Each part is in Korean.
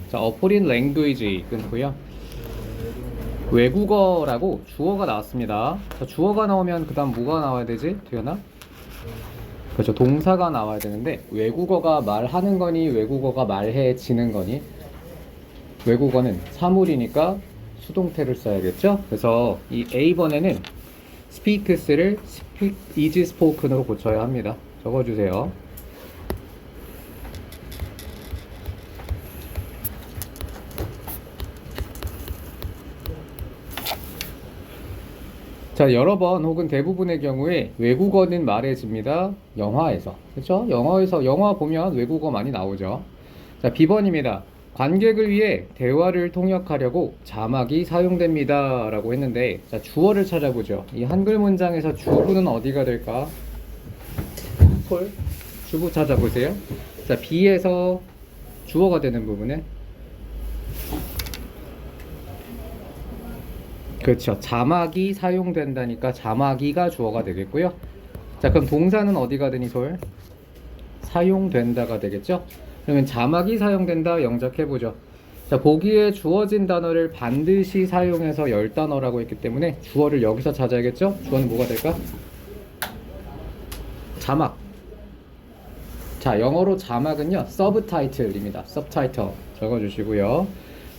자, 어포린 랭귀지 끊고요. 외국어라고 주어가 나왔습니다. 자, 주어가 나오면 그 다음 뭐가 나와야 되지? 되나? 그렇죠. 동사가 나와야 되는데 외국어가 말하는 거니 외국어가 말해지는 거니? 외국어는 사물이니까 수동태를 써야겠죠? 그래서 이 A번에는 speaks를 speak, is spoken으로 고쳐야 합니다. 적어주세요. 자, 여러 번 혹은 대부분의 경우에 외국어는 말해집니다. 영화에서. 그렇죠? 영화 보면 외국어 많이 나오죠. 자, B번입니다. 관객을 위해 대화를 통역하려고 자막이 사용됩니다. 라고 했는데, 자, 주어를 찾아보죠. 이 한글 문장에서 주부는 어디가 될까? 콜? 주부 찾아보세요. 자, B에서 주어가 되는 부분은 그렇죠. 자막이 사용된다니까 자막이가 주어가 되겠고요. 자, 그럼 동사는 어디가 되니 솔? 사용된다가 되겠죠? 그러면 자막이 사용된다 영작해보죠. 자, 보기에 주어진 단어를 반드시 사용해서 10단어라고 했기 때문에 주어를 여기서 찾아야겠죠? 주어는 뭐가 될까? 자막. 자, 영어로 자막은요, 서브타이틀입니다. 서브타이틀 적어주시고요.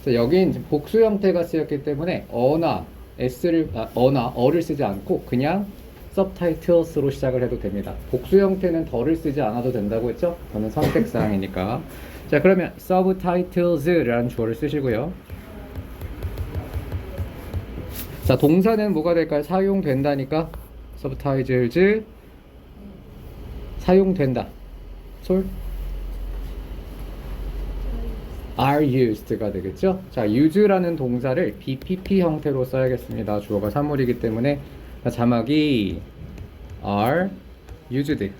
자, 여긴 복수 형태가 쓰였기 때문에 어를 쓰지 않고 그냥 subtitles로 시작을 해도 됩니다. 복수 형태는 더를 쓰지 않아도 된다고 했죠? 저는 선택사항이니까. 자, 그러면 subtitles라는 주어를 쓰시고요. 자, 동사는 뭐가 될까요? 사용된다니까 subtitles 사용된다. 솔? are used가 되겠죠? 자, use라는 동사를 BPP 형태로 써야겠습니다. 주어가 사물이기 때문에 자막이 are used.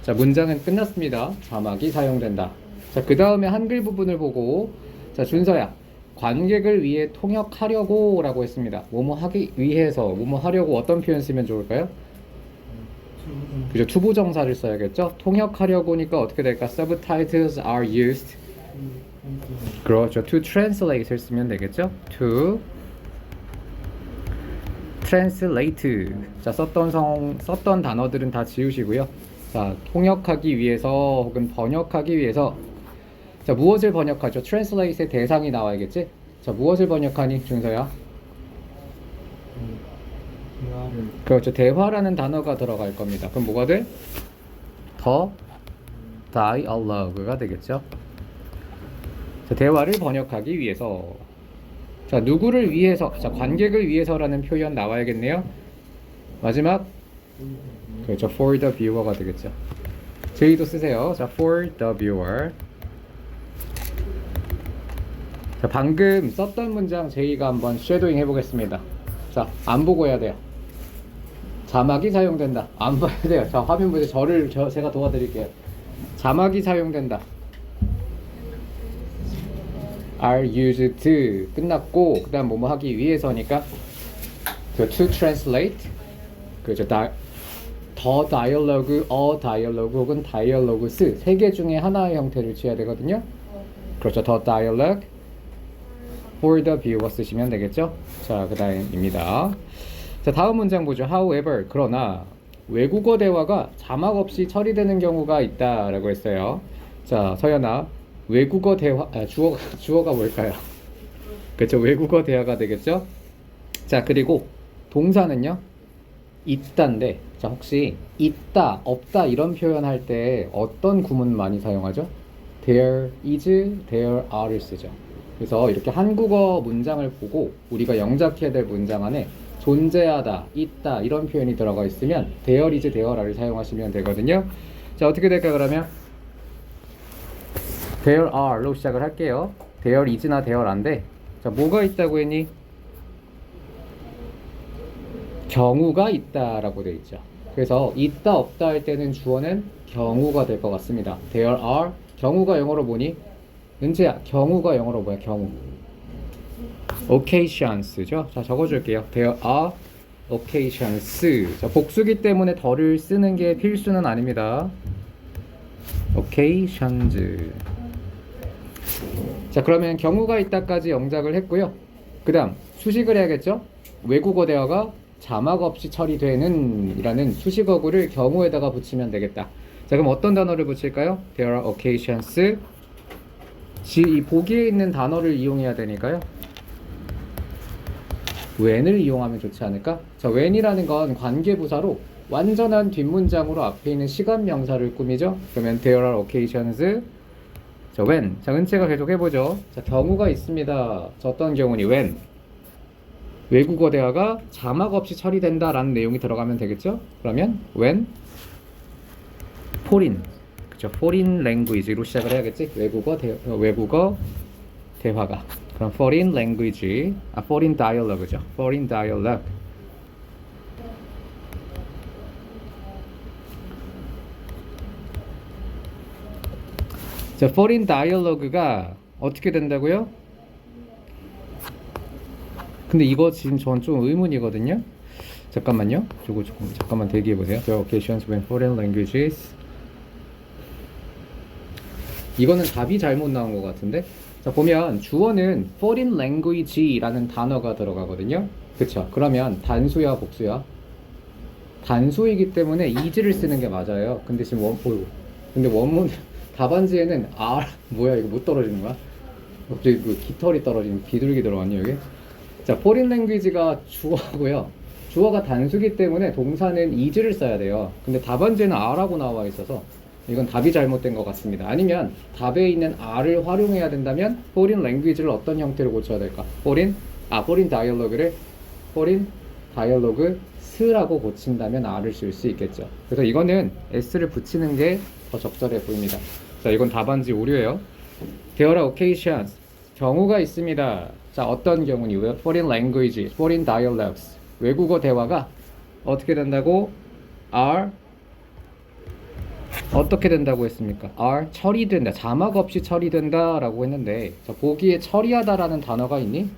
자, 문장은 끝났습니다. 자막이 사용된다. 자, 그 다음에 한글 부분을 보고, 자, 준서야, 관객을 위해 통역하려고 라고 했습니다. 뭐뭐 하기 위해서, 뭐뭐 하려고 어떤 표현 쓰면 좋을까요? 그죠? 투부정사를 써야겠죠? 통역하려고니까 어떻게 될까? Subtitles are used. 그렇죠. To translate를 쓰면 되겠죠? To translate. 자, 썼던 단어들은 다 지우시고요. 자, 통역하기 위해서 혹은 번역하기 위해서. 자, 무엇을 번역하죠? translate의 대상이 나와야겠지? 자, 무엇을 번역하니, 준서야? 대화를. 그렇죠. 대화라는 단어가 들어갈 겁니다. 그럼 뭐가 돼? 더 dialogue가 되겠죠? 자, 대화를 번역하기 위해서. 자, 누구를 위해서? 자, 관객을 위해서라는 표현 나와야겠네요. 마지막. 그렇죠. For the viewer가 되겠죠. J도 쓰세요. 자, for the viewer. 자, 방금 썼던 문장 J가 한번 쉐도잉 해보겠습니다. 자, 안 보고 해야 돼요. 자막이 사용된다. 안 봐야 돼요. 자, 화면 보세요. 제가 도와드릴게요. 자막이 사용된다. are used to 끝났고, 그 다음 뭐뭐 하기 위해서니까 to translate. 그렇죠. 더 dialogue, a dialogue 혹은 dialogues 세 개 중에 하나의 형태를 취해야 되거든요. 그렇죠. 더 dialogue for the viewer 쓰시면 되겠죠. 자, 그 다음입니다. 자, 다음 문장 보죠. However, 그러나 외국어 대화가 자막 없이 처리되는 경우가 있다라고 했어요. 자, 서연아, 외국어 대화, 주어가 뭘까요? 그렇죠. 외국어 대화가 되겠죠. 자, 그리고 동사는요, 있다인데, 자, 혹시 있다, 없다 이런 표현할 때 어떤 구문 많이 사용하죠? There is, there are를 쓰죠. 그래서 이렇게 한국어 문장을 보고 우리가 영작해야 될 문장 안에 존재하다, 있다 이런 표현이 들어가 있으면 there is, there are를 사용하시면 되거든요. 자, 어떻게 될까요? 그러면 there are로 시작을 할게요. there is나 there are인데, 자, 뭐가 있다고 했니? 경우가 있다라고 되어 있죠. 그래서 있다 없다 할 때는 주어는 경우가 될 것 같습니다. there are. 경우가 영어로 뭐니? 은재야, 경우가 영어로 뭐야? 경우. occasions죠. 자, 적어줄게요. there are occasions. 자, 복수기 때문에 더를 쓰는 게 필수는 아닙니다. occasions. 자, 그러면 경우가 있다까지 영작을 했고요. 그 다음 수식을 해야겠죠. 외국어 대화가 자막 없이 처리되는 이라는 수식어구를 경우에다가 붙이면 되겠다. 자, 그럼 어떤 단어를 붙일까요? There are occasions. 이 보기에 있는 단어를 이용해야 되니까요. when을 이용하면 좋지 않을까? 자, when이라는 건 관계부사로 완전한 뒷문장으로 앞에 있는 시간 명사를 꾸미죠. 그러면 there are occasions. 자, when. 자, 은채가 계속 해보죠. 자, 경우가 있습니다. 자, 어떤 경우니? when. 외국어 대화가 자막 없이 처리된다 라는 내용이 들어가면 되겠죠? 그러면 when foreign. 그죠? foreign language로 시작을 해야겠지? 외국어 대화가. 그럼 foreign language. foreign dialogue죠. foreign dialogue. 자, foreign dialogue가 어떻게 된다고요? 근데 이거 지금 전 좀 의문이거든요. 잠깐만요. 조금 잠깐만 대기해 보세요. The occasions when foreign languages. 이거는 답이 잘못 나온 것 같은데. 자, 보면 주어는 foreign language라는 단어가 들어가거든요. 그쵸? 그러면 단수야, 복수야? 단수이기 때문에 is를 쓰는 게 맞아요. 근데 지금 근데 원문 답안지에는 뭐야 이거 못 떨어지는 거야? 갑자기 그 깃털이 떨어지는 비둘기 들어왔니 여기? 자, foreign language가 주어고요. 주어가 단수기 때문에 동사는 is를 써야 돼요. 근데 답안지에는 are라고 나와 있어서 이건 답이 잘못된 것 같습니다. 아니면 답에 있는 are를 활용해야 된다면 foreign language를 어떤 형태로 고쳐야 될까? foreign dialogue를 foreign dialogue s라고 고친다면 are를 쓸 수 있겠죠. 그래서 이거는 s를 붙이는 게 더 적절해 보입니다. 자, 이건 답안지 오류예요. There are occasions. 경우가 있습니다. 자, 어떤 경우니? foreign language, foreign dialogues. 외국어 대화가 어떻게 된다고? are 어떻게 된다고 했습니까? are 처리된다. 자막 없이 처리된다 라고 했는데, 자, 보기에 처리하다라는 단어가 있니?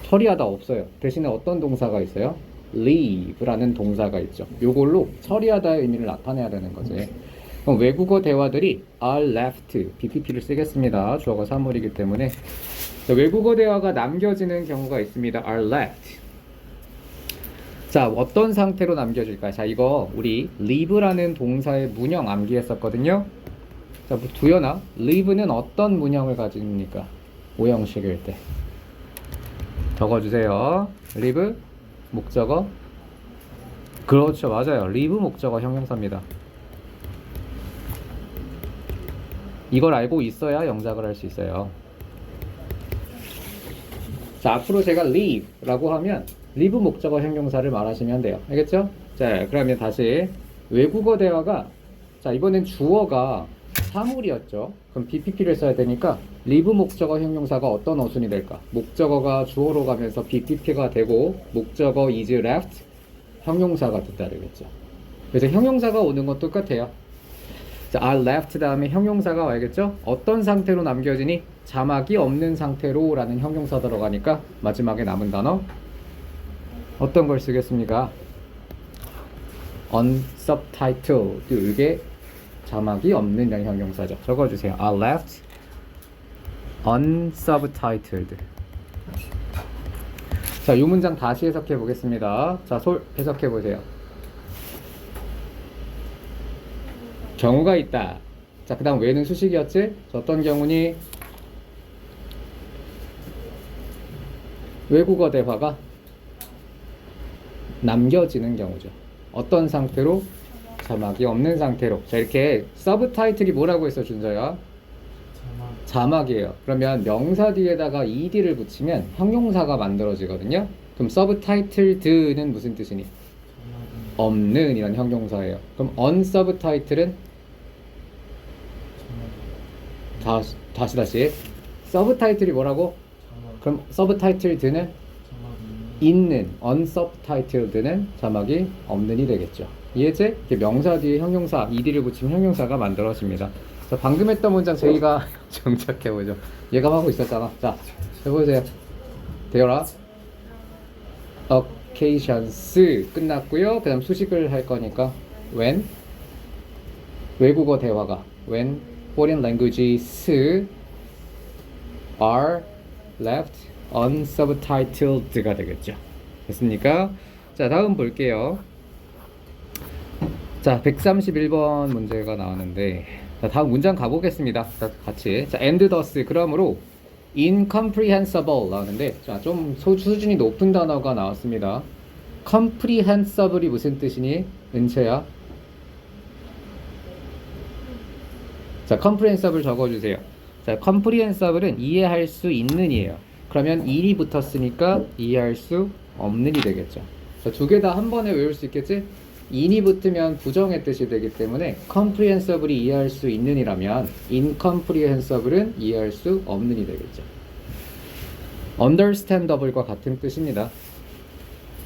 처리하다 없어요. 대신에 어떤 동사가 있어요? leave라는 동사가 있죠. 요걸로 처리하다의 의미를 나타내야 되는 거지. 그럼 외국어 대화들이 are left, BPP를 쓰겠습니다. 주어가 사물이기 때문에. 자, 외국어 대화가 남겨지는 경우가 있습니다. are left. 자, 어떤 상태로 남겨질까요? 자, 이거 우리 leave라는 동사의 문형 암기했었거든요. 자, 두연아, leave는 어떤 문형을 가집니까? 오형식일 때. 적어주세요. leave 목적어. 그렇죠, 맞아요. leave 목적어 형용사입니다. 이걸 알고 있어야 영작을 할 수 있어요. 자, 앞으로 제가 leave라고 하면 leave 목적어 형용사를 말하시면 돼요. 알겠죠? 자, 그러면 다시 외국어 대화가, 자, 이번엔 주어가 사물이었죠. 그럼 BPP를 써야 되니까 leave 목적어 형용사가 어떤 어순이 될까? 목적어가 주어로 가면서 BPP가 되고 목적어 is left 형용사가 뒤따르겠죠. 그래서 형용사가 오는 건 똑같아요. 자, are left 다음에 형용사가 와야겠죠? 어떤 상태로 남겨지니? 자막이 없는 상태로 라는 형용사 들어가니까 마지막에 남은 단어 어떤 걸 쓰겠습니까? unsubtitled. 이게 자막이 없는 형용사죠. 적어주세요. are left unsubtitled. 자, 이 문장 다시 해석해 보겠습니다. 자, 해석해 보세요. 경우가 있다. 자, 그 다음 when은 수식이었지? 어떤 경우니? 외국어 대화가 남겨지는 경우죠. 어떤 상태로? 자막이 없는 상태로. 자, 이렇게 서브타이틀이 뭐라고 했어, 준서야? 자막이에요. 그러면 명사 뒤에다가 ed를 붙이면 형용사가 만들어지거든요. 그럼 서브타이틀드는 무슨 뜻이니? 없는 이런 형용사예요. 그럼 unsubtitled은 다시 서브타이틀이 뭐라고? 그럼 서브타이틀드는 있는, unsubtitled는 자막이 없는이 되겠죠. 이해지? 이렇게 명사 뒤에 형용사 ed를 붙이면 형용사가 만들어집니다. 자, 방금 했던 문장 저희가 정착해보죠. 예감하고 있었잖아. 자, 해보세요. 되어라. occasions 끝났고요. 그 다음 수식을 할 거니까 when 외국어 대화가 when foreign languages are left unsubtitled가 되겠죠. 됐습니까? 자, 다음 볼게요. 자, 131번 문제가 나왔는데, 자, 다음 문장 가보겠습니다. 자, 같이. 자, and thus, 그러므로 incomprehensible 나오는데, 자, 좀 수준이 높은 단어가 나왔습니다. comprehensible이 무슨 뜻이니? 은채야? 자, comprehensible 적어주세요. 자, comprehensible은 이해할 수 있는 이에요. 그러면 일이 붙었으니까 이해할 수 없는이 되겠죠. 자, 두 개 다 한 번에 외울 수 있겠지? in이 붙으면 부정의 뜻이 되기 때문에 comprehensible이 이해할 수 있는 이라면 incomprehensible은 이해할 수 없는이 되겠죠. understandable과 같은 뜻입니다.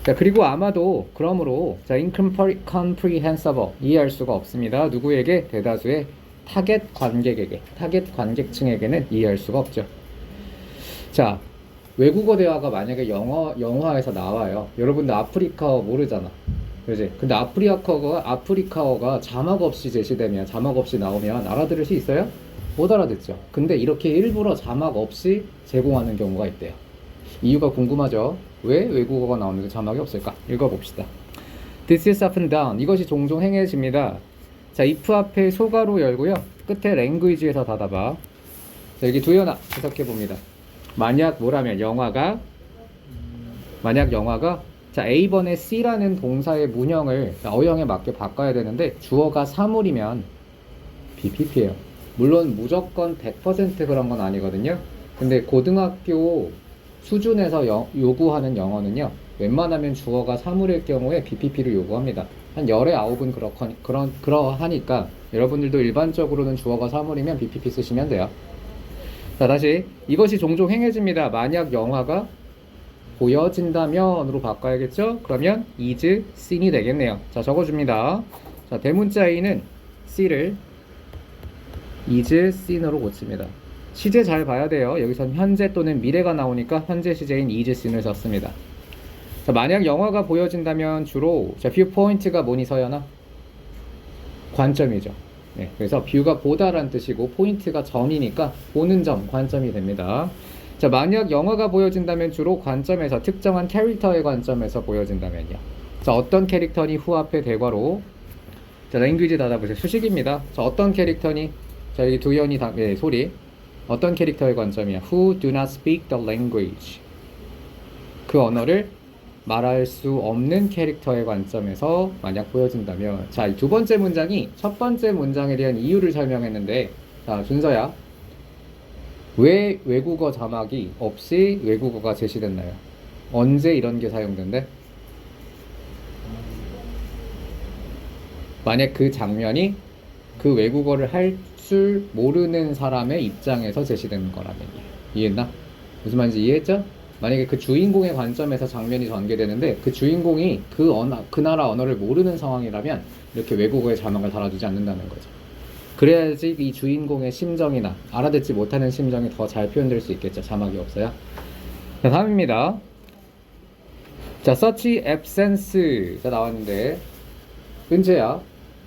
자, 그리고 아마도 그러므로 자, incomprehensible 이해할 수가 없습니다. 누구에게? 대다수의 타겟 관객에게, 타겟 관객층에게는 이해할 수가 없죠. 자, 외국어 대화가 만약에 영화에서 나와요. 여러분들 아프리카어 모르잖아. 그지? 근데 아프리카어가 자막 없이 제시되면, 자막 없이 나오면 알아들을 수 있어요? 못 알아듣죠. 근데 이렇게 일부러 자막 없이 제공하는 경우가 있대요. 이유가 궁금하죠? 왜 외국어가 나오는데 자막이 없을까? 읽어봅시다. This is up and down. 이것이 종종 행해집니다. 자, if 앞에 소가로 열고요. 끝에 language에서 닫아봐. 자, 여기 두연아 해석해봅니다. 만약 영화가 자, A번에 C라는 동사의 문형을 어형에 맞게 바꿔야 되는데 주어가 사물이면 BPP예요. 물론 무조건 100% 그런 건 아니거든요. 근데 고등학교 수준에서 요구하는 영어는요, 웬만하면 주어가 사물일 경우에 BPP를 요구합니다. 한 열의 9은 그러하니까 여러분들도 일반적으로는 주어가 사물이면 BPP 쓰시면 돼요. 자, 다시 이것이 종종 행해집니다. 만약 영화가 보여진다면으로 바꿔야겠죠? 그러면 is seen이 되겠네요. 자, 적어줍니다. 자, 대문자 A는 C를 is seen으로 고칩니다. 시제 잘 봐야 돼요. 여기선 현재 또는 미래가 나오니까 현재 시제인 is seen을 썼습니다. 자, 만약 영화가 보여진다면 주로 자, viewpoint가 뭐니 서연아? 관점이죠. 네, 그래서 view가 보다란 뜻이고 포인트가 점이니까 보는 점, 관점이 됩니다. 자, 만약 영화가 보여진다면 주로 관점에서 특정한 캐릭터의 관점에서 보여진다면요. 자, 어떤 캐릭터니 후 앞에 대괄호. 자, 랭귀지 닫아보세요. 수식입니다. 자, 어떤 캐릭터니? 자, 여기 두연이 소리. 어떤 캐릭터의 관점이야? Who do not speak the language. 그 언어를 말할 수 없는 캐릭터의 관점에서 만약 보여진다면. 자, 이 두 번째 문장이 첫 번째 문장에 대한 이유를 설명했는데, 자, 준서야. 왜 외국어 자막이 없이 외국어가 제시됐나요? 언제 이런 게 사용된대? 만약 그 장면이 그 외국어를 할 줄 모르는 사람의 입장에서 제시되는 거라면요. 이해했나? 무슨 말인지 이해했죠? 만약에 그 주인공의 관점에서 장면이 전개되는데 그 주인공이 그 나라 언어를 모르는 상황이라면 이렇게 외국어에 자막을 달아주지 않는다는 거죠. 그래야지 이 주인공의 심정이나 알아듣지 못하는 심정이 더 잘 표현될 수 있겠죠. 자막이 없어요. 자, 다음입니다. 자, search absence. 자, 나왔는데 은재야,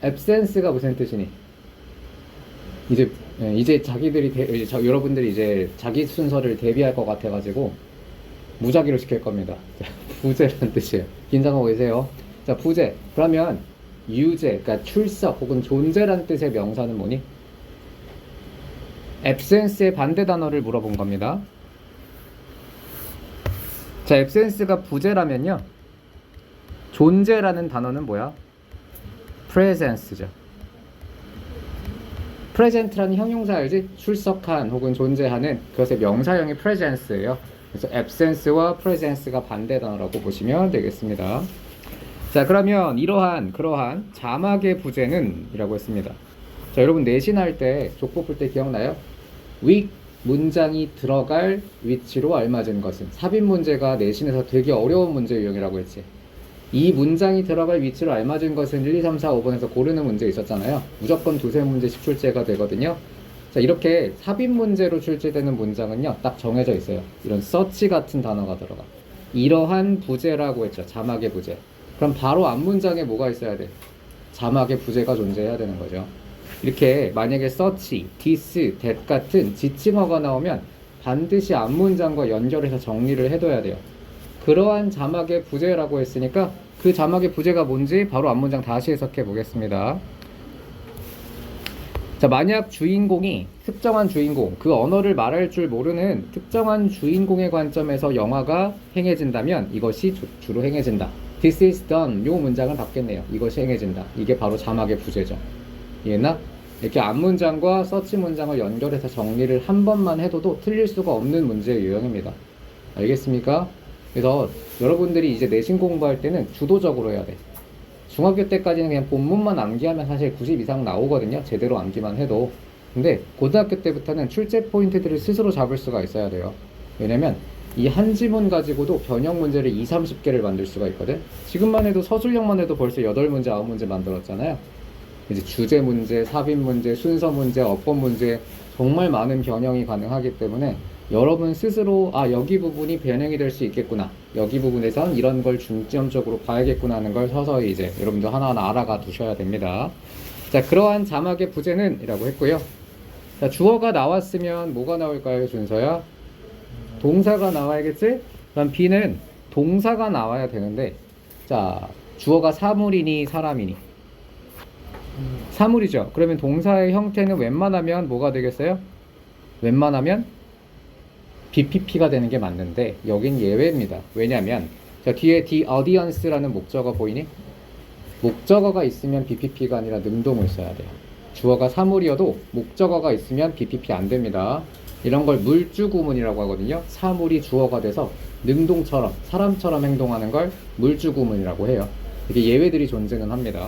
absence가 무슨 뜻이니? 이제 여러분들이 이제 자기 순서를 대비할 것 같아가지고 무작위로 시킬 겁니다. 자, 부재라는 뜻이에요. 긴장하고 계세요. 자, 부재. 그러면 유재, 그러니까 출석 혹은 존재란 뜻의 명사는 뭐니? absence의 반대 단어를 물어본 겁니다. 자, absence가 부재라면요, 존재라는 단어는 뭐야? presence죠. present라는 형용사 알지? 출석한 혹은 존재하는 그것의 명사형이 presence예요. 그래서 absence와 presence가 반대 단어라고 보시면 되겠습니다. 자, 그러면 그러한 자막의 부재는 이라고 했습니다. 자, 여러분 내신할 때 족보 풀 때 기억나요? 윗 문장이 들어갈 위치로 알맞은 것은, 삽입 문제가 내신에서 되게 어려운 문제 유형이라고 했지. 이 문장이 들어갈 위치로 알맞은 것은 1, 2, 3, 4, 5번에서 고르는 문제 있었잖아요. 무조건 두세 문제씩 출제가 되거든요. 자, 이렇게 삽입 문제로 출제되는 문장은요, 딱 정해져 있어요. 이런 search 같은 단어가 들어가. 이러한 부재라고 했죠. 자막의 부재. 그럼 바로 앞 문장에 뭐가 있어야 돼? 자막의 부재가 존재해야 되는 거죠. 이렇게 만약에 such, this, that 같은 지칭어가 나오면 반드시 앞문장과 연결해서 정리를 해둬야 돼요. 그러한 자막의 부재라고 했으니까 그 자막의 부재가 뭔지 바로 앞문장 다시 해석해 보겠습니다. 자, 만약 주인공이 특정한 주인공, 그 언어를 말할 줄 모르는 특정한 주인공의 관점에서 영화가 행해진다면 이것이 주로 행해진다. This is done. 요 문장을 받겠네요. 이것이 행해진다. 이게 바로 자막의 부재죠. 이해나? 이렇게 앞문장과 서치 문장을 연결해서 정리를 한 번만 해둬도 틀릴 수가 없는 문제의 유형입니다. 알겠습니까? 그래서 여러분들이 이제 내신 공부할 때는 주도적으로 해야 돼. 중학교 때까지는 그냥 본문만 암기하면 사실 90 이상 나오거든요. 제대로 암기만 해도. 근데 고등학교 때부터는 출제 포인트들을 스스로 잡을 수가 있어야 돼요. 왜냐면 이 한 지문 가지고도 변형 문제를 2, 30개를 만들 수가 있거든. 지금만 해도 서술형만 해도 벌써 8문제, 9문제 만들었잖아요. 이제 주제 문제, 삽입 문제, 순서 문제, 어법 문제 정말 많은 변형이 가능하기 때문에 여러분 스스로 여기 부분이 변형이 될 수 있겠구나, 여기 부분에선 이런 걸 중점적으로 봐야겠구나 하는 걸 서서히 이제 여러분도 하나하나 알아가 두셔야 됩니다. 자, 그러한 자막의 부재는 이라고 했고요. 자, 주어가 나왔으면 뭐가 나올까요, 준서야? 동사가 나와야겠지? 그럼 B는 동사가 나와야 되는데, 자, 주어가 사물이니 사람이니? 사물이죠. 그러면 동사의 형태는 웬만하면 뭐가 되겠어요? 웬만하면 BPP가 되는 게 맞는데 여긴 예외입니다. 왜냐면 자, 뒤에 the audience라는 목적어 보이니? 목적어가 있으면 BPP가 아니라 능동을 써야 돼요. 주어가 사물이어도 목적어가 있으면 BPP 안 됩니다. 이런 걸 물주구문이라고 하거든요. 사물이 주어가 돼서 능동처럼, 사람처럼 행동하는 걸 물주구문이라고 해요. 이게 예외들이 존재는 합니다.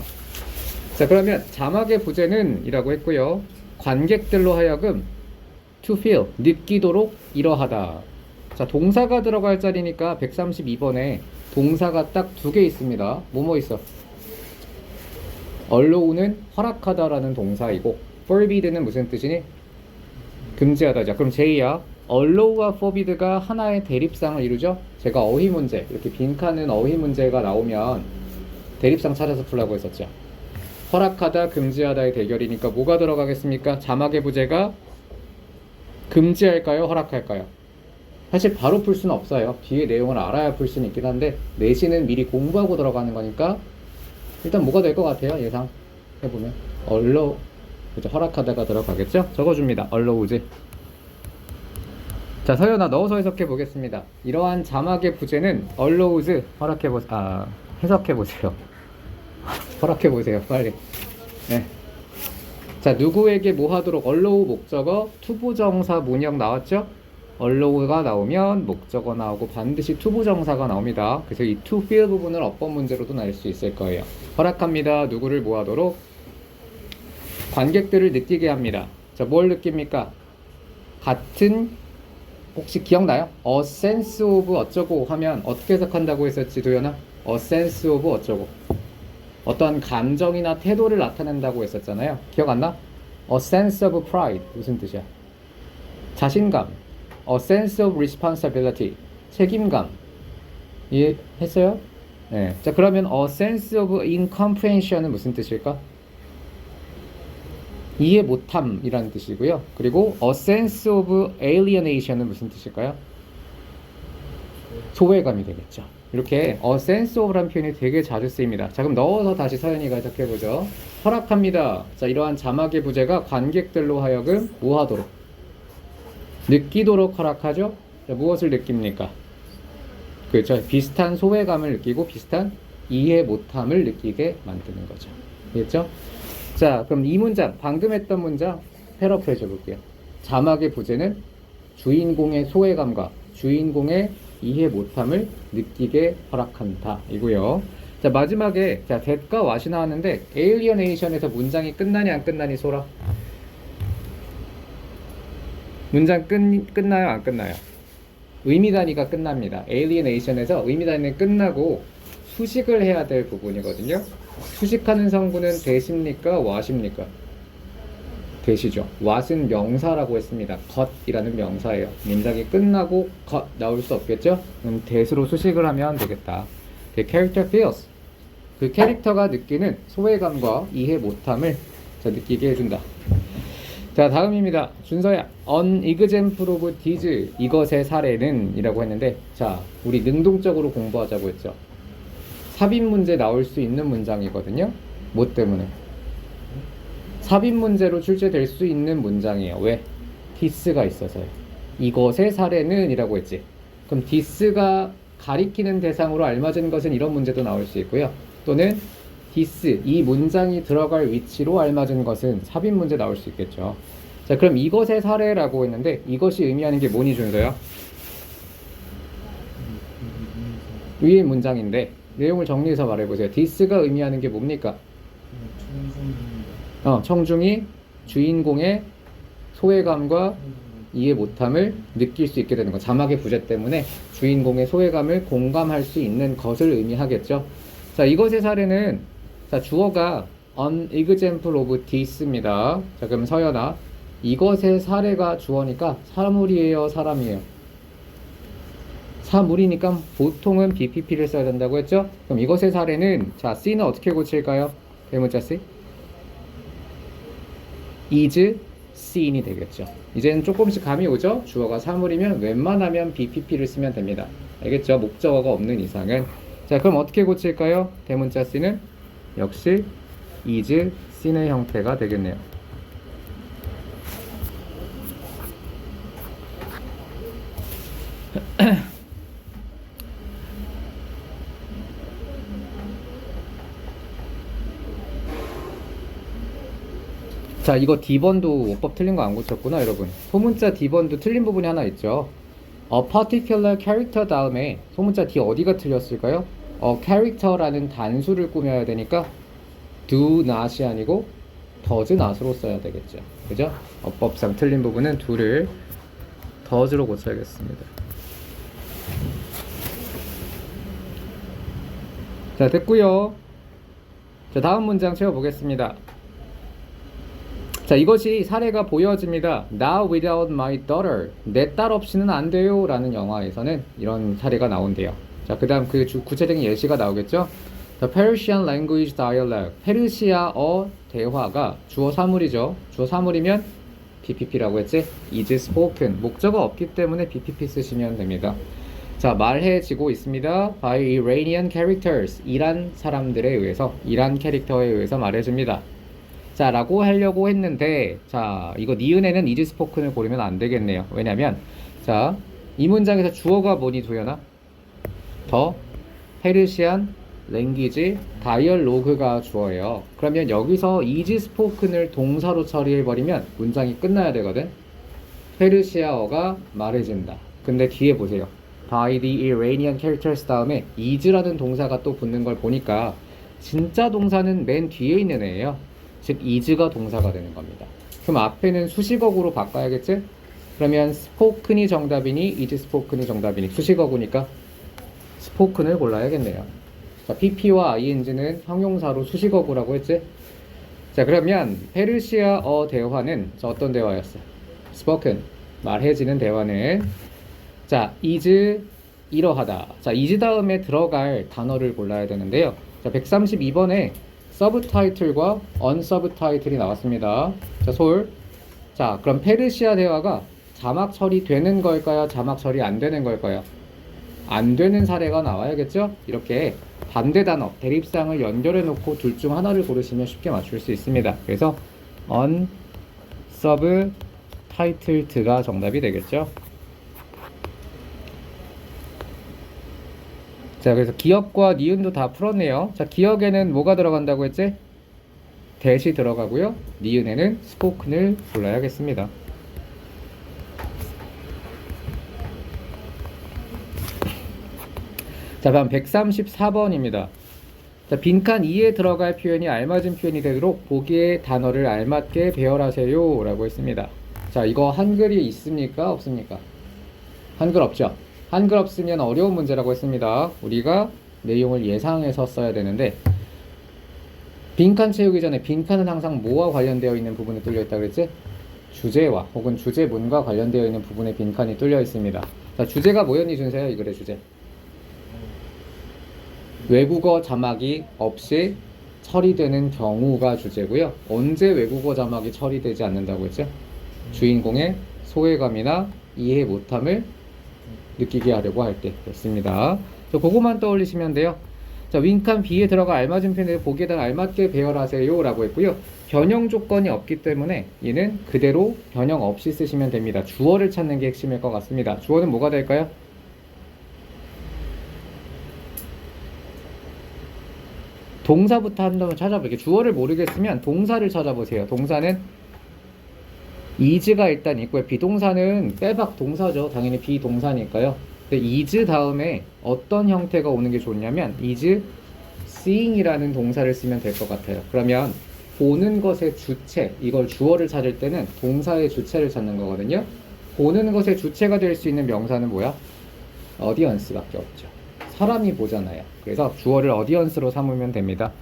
자, 그러면 자막의 부재는 이라고 했고요. 관객들로 하여금 to feel, 느끼도록 이러하다. 자, 동사가 들어갈 자리니까 132번에 동사가 딱 2개 있습니다. 뭐뭐 있어? allow는 허락하다라는 동사이고 forbid는 무슨 뜻이니? 금지하다죠. 그럼 제이야, allow와 forbid가 하나의 대립상을 이루죠? 제가 어휘 문제, 이렇게 빈칸은 어휘 문제가 나오면 대립상 찾아서 풀라고 했었죠. 허락하다, 금지하다의 대결이니까 뭐가 들어가겠습니까? 자막의 부재가 금지할까요? 허락할까요? 사실 바로 풀 수는 없어요. 뒤에 내용을 알아야 풀 수는 있긴 한데 내신은 미리 공부하고 들어가는 거니까 일단 뭐가 될 것 같아요? 예상해보면 allow, 그죠? 허락하다가 들어가겠죠? 적어줍니다. allows. 자, 서연아, 넣어서 해석해 보겠습니다. 이러한 자막의 부재는 allows, 해석해 보세요. 허락해 보세요, 빨리. 네. 자, 누구에게 뭐 하도록? allow 목적어, 투부정사 문형 나왔죠? allow가 나오면 목적어 나오고 반드시 투부정사가 나옵니다. 그래서 이 to feel 부분을 어법 문제로도 낼 수 있을 거예요. 허락합니다. 누구를 뭐 하도록? 관객들을 느끼게 합니다. 자, 뭘 느낍니까? 같은, 혹시 기억나요? a sense of 어쩌고 하면 어떻게 해석한다고 했었지, 도연아? a sense of 어쩌고. 어떤 감정이나 태도를 나타낸다고 했었잖아요. 기억 안 나? A sense of pride 무슨 뜻이야? 자신감. A sense of responsibility 책임감. 이해했어요? 네. 자, 그러면 a sense of incomprehension은 무슨 뜻일까? 이해 못함이라는 뜻이고요. 그리고 a sense of alienation은 무슨 뜻일까요? 소외감이 되겠죠. 이렇게 a sense of라는 표현이 되게 자주 쓰입니다. 자, 그럼 넣어서 다시 서연이가 해석해보죠. 허락합니다. 자, 이러한 자막의 부재가 관객들로 하여금 뭐 하도록? 느끼도록 허락하죠? 자, 무엇을 느낍니까? 그렇죠. 비슷한 소외감을 느끼고 비슷한 이해 못함을 느끼게 만드는 거죠. 알겠죠? 자, 그럼 이 문장, 방금 했던 문장 패러프레이즈 해볼게요. 자막의 부재는 주인공의 소외감과 주인공의 이해 못함을 느끼게 허락한다 이고요. 자, 마지막에 자, that과 what이 나왔는데 alienation에서 문장이 끝나니 안 끝나니 소라? 문장 끝나요 안 끝나요? 의미 단위가 끝납니다. alienation에서 의미 단위는 끝나고 수식을 해야 될 부분이거든요. 수식하는 성분은 대십니까 what입니까? 대시죠. what은 명사라고 했습니다. got이라는 명사예요. 문장이 끝나고 got 나올 수 없겠죠? 그럼 that으로 수식을 하면 되겠다. The character feels. 그 캐릭터가 느끼는 소외감과 이해 못함을 자, 느끼게 해준다. 자, 다음입니다. 준서야, an example of these, 이것의 사례는 이라고 했는데, 자, 우리 능동적으로 공부하자고 했죠. 삽입 문제 나올 수 있는 문장이거든요. 뭐 때문에? 삽입 문제로 출제될 수 있는 문장이에요. 왜? this가 있어서요. 이것의 사례는 이라고 했지. 그럼 this가 가리키는 대상으로 알맞은 것은 이런 문제도 나올 수 있고요. 또는 this, 이 문장이 들어갈 위치로 알맞은 것은 삽입 문제 나올 수 있겠죠. 자, 그럼 이것의 사례라고 했는데 이것이 의미하는 게 뭐니 준서요? 위의 문장인데 내용을 정리해서 말해보세요. this가 의미하는 게 뭡니까? 청중이 주인공의 소외감과 이해 못함을 느낄 수 있게 되는 것. 자막의 부재 때문에 주인공의 소외감을 공감할 수 있는 것을 의미하겠죠. 자, 이것의 사례는, 자, 주어가 an example of this입니다. 자, 그럼 서연아, 이것의 사례가 주어니까 사물이에요, 사람이에요? 사물이니까 보통은 BPP를 써야 된다고 했죠? 그럼 이것의 사례는, 자, C는 어떻게 고칠까요? 대문자 C? is seen이 되겠죠. 이제는 조금씩 감이 오죠? 주어가 사물이면 웬만하면 BPP를 쓰면 됩니다. 알겠죠? 목적어가 없는 이상은. 자, 그럼 어떻게 고칠까요? 대문자 C는 역시 is seen의 형태가 되겠네요. 자, 이거 D번도 원법 틀린 거 안 고쳤구나, 여러분. 소문자 D번도 틀린 부분이 하나 있죠. A particular character 다음에 소문자 D 어디가 틀렸을까요? character라는 단수를 꾸며야 되니까 do not이 아니고 does not으로 써야 되겠죠. 그죠? 어법상 틀린 부분은 do를 does로 고쳐야겠습니다. 자, 됐고요. 자, 다음 문장 채워보겠습니다. 자, 이것이 사례가 보여집니다. Now without my daughter, 내 딸 없이는 안 돼요 라는 영화에서는 이런 사례가 나온대요. 자, 그 다음 그 구체적인 예시가 나오겠죠. The Persian language dialogue, 페르시아어 대화가 주어 사물이죠. 주어 사물이면 BPP라고 했지. is spoken, 목적어 없기 때문에 BPP 쓰시면 됩니다. 자, 말해지고 있습니다. by Iranian characters, 이란 사람들에 의해서, 이란 캐릭터에 의해서 말해집니다. 자, 라고 하려고 했는데, 자, 이거 니은에는 is spoken을 고르면 안 되겠네요. 왜냐면, 자, 이 문장에서 주어가 뭐니 도연아? 더 페르시안 랭귀지 다이얼로그가 주어예요. 그러면 여기서 is spoken을 동사로 처리해버리면 문장이 끝나야 되거든. 페르시아어가 말해진다. 근데 뒤에 보세요. by the Iranian characters 다음에 is라는 동사가 또 붙는 걸 보니까 진짜 동사는 맨 뒤에 있는 애예요. 즉 is가 동사가 되는 겁니다. 그럼 앞에는 수식어구로 바꿔야겠지? 그러면 spoken이 정답이니 is spoken이 정답이니 수식어구니까 spoken을 골라야겠네요. 자, pp와 ing는 형용사로 수식어구라고 했지? 자, 그러면 페르시아어 대화는 어떤 대화였어? spoken, 말해지는 대화는, 자, is 이러하다. 자, is 다음에 들어갈 단어를 골라야 되는데요. 자, 132번에 서브타이틀과 언서브타이틀이 나왔습니다. 자, 솔. 자, 그럼 페르시아 대화가 자막 처리되는 걸까요? 자막 처리 안 되는 걸까요? 안 되는 사례가 나와야겠죠? 이렇게 반대 단어, 대립상을 연결해 놓고 둘 중 하나를 고르시면 쉽게 맞출 수 있습니다. 그래서 unsubtitled가 정답이 되겠죠? 자, 그래서 기억과 니은도 다 풀었네요. 자, 기억에는 뭐가 들어간다고 했지? 대시 들어가고요. 니은에는 스포큰을 골라야겠습니다. 자, 다음 134번입니다. 자, 빈칸 2에 들어갈 표현이 알맞은 표현이 되도록 보기의 단어를 알맞게 배열하세요 라고 했습니다. 자, 이거 한글이 있습니까? 없습니까? 한글 없죠? 한글 없으면 어려운 문제라고 했습니다. 우리가 내용을 예상해서 써야 되는데, 빈칸 채우기 전에 빈칸은 항상 뭐와 관련되어 있는 부분에 뚫려 있다고 그랬지? 주제와 혹은 주제문과 관련되어 있는 부분에 빈칸이 뚫려 있습니다. 자, 주제가 뭐였니 준세요? 이 글의 주제. 외국어 자막이 없이 처리되는 경우가 주제고요. 언제 외국어 자막이 처리되지 않는다고 했죠? 주인공의 소외감이나 이해 못함을 느끼게 하려고 할 때 됐습니다. 그거만 떠올리시면 돼요. 자, 윙칸 B에 들어가 알맞은 표현을 보기에다 알맞게 배열하세요 라고 했고요. 변형 조건이 없기 때문에 얘는 그대로 변형 없이 쓰시면 됩니다. 주어를 찾는 게 핵심일 것 같습니다. 주어는 뭐가 될까요? 동사부터 한번 찾아볼게요. 주어를 모르겠으면 동사를 찾아보세요. 동사는 is가 일단 있고요. 비동사는 빼박 동사죠. 당연히 비동사니까요. 근데 is 다음에 어떤 형태가 오는 게 좋냐면 is seeing이라는 동사를 쓰면 될 것 같아요. 그러면 보는 것의 주체, 이걸 주어를 찾을 때는 동사의 주체를 찾는 거거든요. 보는 것의 주체가 될 수 있는 명사는 뭐야? audience밖에 없죠. 사람이 보잖아요. 그래서 주어를 audience로 삼으면 됩니다.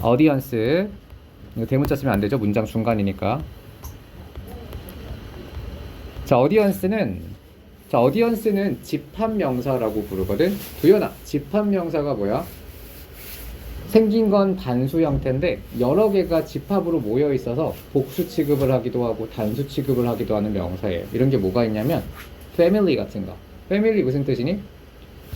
audience, 이거 대문자 쓰면 안 되죠. 문장 중간이니까. 자, audience는 집합명사라고 부르거든. 두연아, 집합명사가 뭐야? 생긴 건 단수 형태인데 여러 개가 집합으로 모여 있어서 복수 취급을 하기도 하고 단수 취급을 하기도 하는 명사예요. 이런 게 뭐가 있냐면 family 같은 거. family 무슨 뜻이니?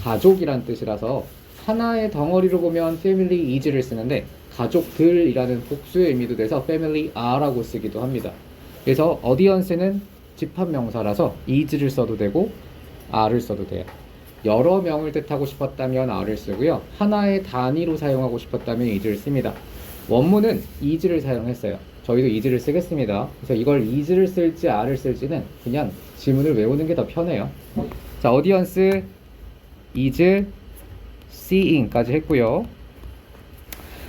가족이란 뜻이라서 하나의 덩어리로 보면 family is를 쓰는데 가족들이라는 복수의 의미도 돼서 family are라고 쓰기도 합니다. 그래서 audience는 집합명사라서 is를 써도 되고 are를 써도 돼요. 여러 명을 뜻하고 싶었다면 are를 쓰고요. 하나의 단위로 사용하고 싶었다면 is를 씁니다. 원문은 is를 사용했어요. 저희도 is를 쓰겠습니다. 그래서 이걸 is를 쓸지 are를 쓸지는 그냥 지문을 외우는 게 더 편해요. 자, audience, is, seeing까지 했고요.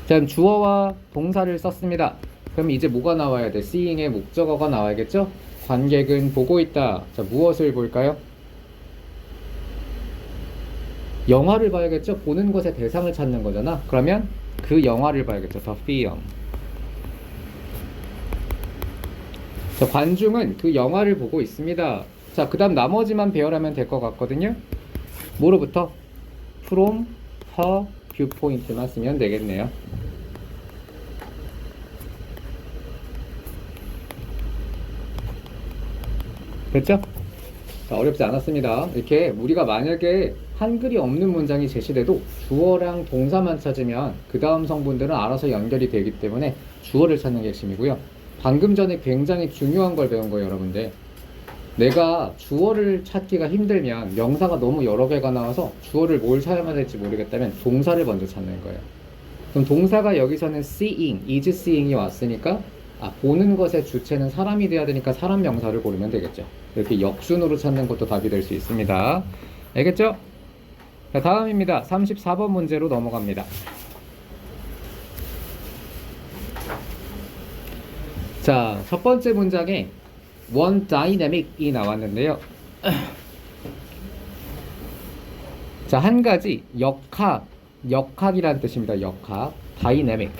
자, 그럼 주어와 동사를 썼습니다. 그럼 이제 뭐가 나와야 돼? seeing의 목적어가 나와야겠죠? 관객은 보고 있다. 자, 무엇을 볼까요? 영화를 봐야겠죠? 보는 것의 대상을 찾는 거잖아. 그러면 그 영화를 봐야겠죠. The film. 자, 관중은 그 영화를 보고 있습니다. 자, 그 다음 나머지만 배열하면 될 것 같거든요. 뭐로부터? From her viewpoint만 쓰면 되겠네요. 됐죠? 자, 어렵지 않았습니다. 이렇게 우리가 만약에 한글이 없는 문장이 제시돼도 주어랑 동사만 찾으면 그 다음 성분들은 알아서 연결이 되기 때문에 주어를 찾는 게 핵심이고요. 방금 전에 굉장히 중요한 걸 배운 거예요, 여러분들. 내가 주어를 찾기가 힘들면 명사가 너무 여러 개가 나와서 주어를 뭘 사용해야 될지 모르겠다면 동사를 먼저 찾는 거예요. 그럼 동사가 여기서는 seeing, is seeing이 왔으니까 보는 것의 주체는 사람이 돼야 되니까 사람 명사를 고르면 되겠죠. 이렇게 역순으로 찾는 것도 답이 될 수 있습니다. 알겠죠? 자, 다음입니다. 34번 문제로 넘어갑니다. 자, 첫 번째 문장에 one dynamic이 나왔는데요. 자, 한 가지 역학이라는 뜻입니다. 역학, dynamic.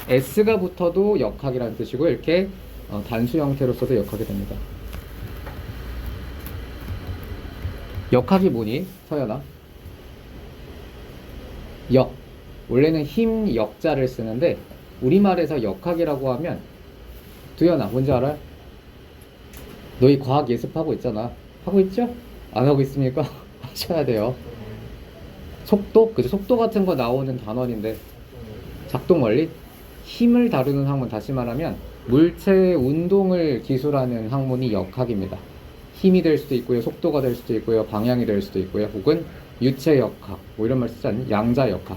S가 붙어도 역학이라는 뜻이고 이렇게 단수 형태로 써도 역학이 됩니다. 역학이 뭐니? 서연아. 역. 원래는 힘 역자를 쓰는데 우리말에서 역학이라고 하면 두연아 뭔지 알아요? 너희 과학 예습하고 있잖아. 하고 있죠? 안 하고 있습니까? 하셔야 돼요. 속도? 그죠? 속도 같은 거 나오는 단원인데 작동 원리? 힘을 다루는 학문, 다시 말하면 물체의 운동을 기술하는 학문이 역학입니다. 힘이 될 수도 있고요, 속도가 될 수도 있고요, 방향이 될 수도 있고요, 혹은 유체 역학, 뭐 이런 말 쓰지 않니? 양자 역학,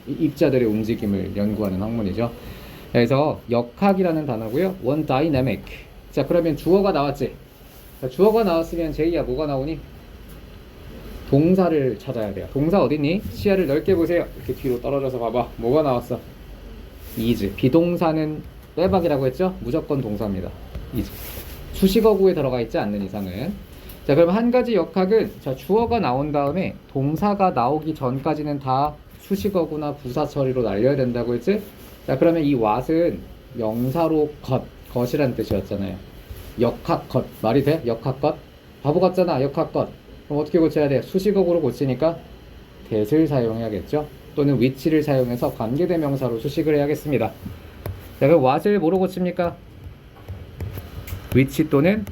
입자들의 움직임을 연구하는 학문이죠. 그래서 역학이라는 단어고요. one dynamic. 자, 그러면 주어가 나왔지? 자, 주어가 나왔으면 제이야 뭐가 나오니? 동사를 찾아야 돼요. 동사 어딨니? 시야를 넓게 보세요. 이렇게 뒤로 떨어져서 봐봐. 뭐가 나왔어? is. 비동사는 빼박이라고 했죠? 무조건 동사입니다. is. 수식어구에 들어가 있지 않는 이상은. 자, 그럼 한 가지 역학은 자, 주어가 나온 다음에 동사가 나오기 전까지는 다 수식어구나 부사 처리로 날려야 된다고 했지? 자, 그러면 이 what은 명사로 것이란 뜻이었잖아요. 역학 것. 말이 돼? 역학 것? 바보 같잖아. 역학 것. 그럼 어떻게 고쳐야 돼? 수식어구로 고치니까 that을 사용해야겠죠? 또는 which를 사용해서 관계대명사로 수식을 해야겠습니다. 자, 그럼 what을 뭐로 고칩니까? which 또는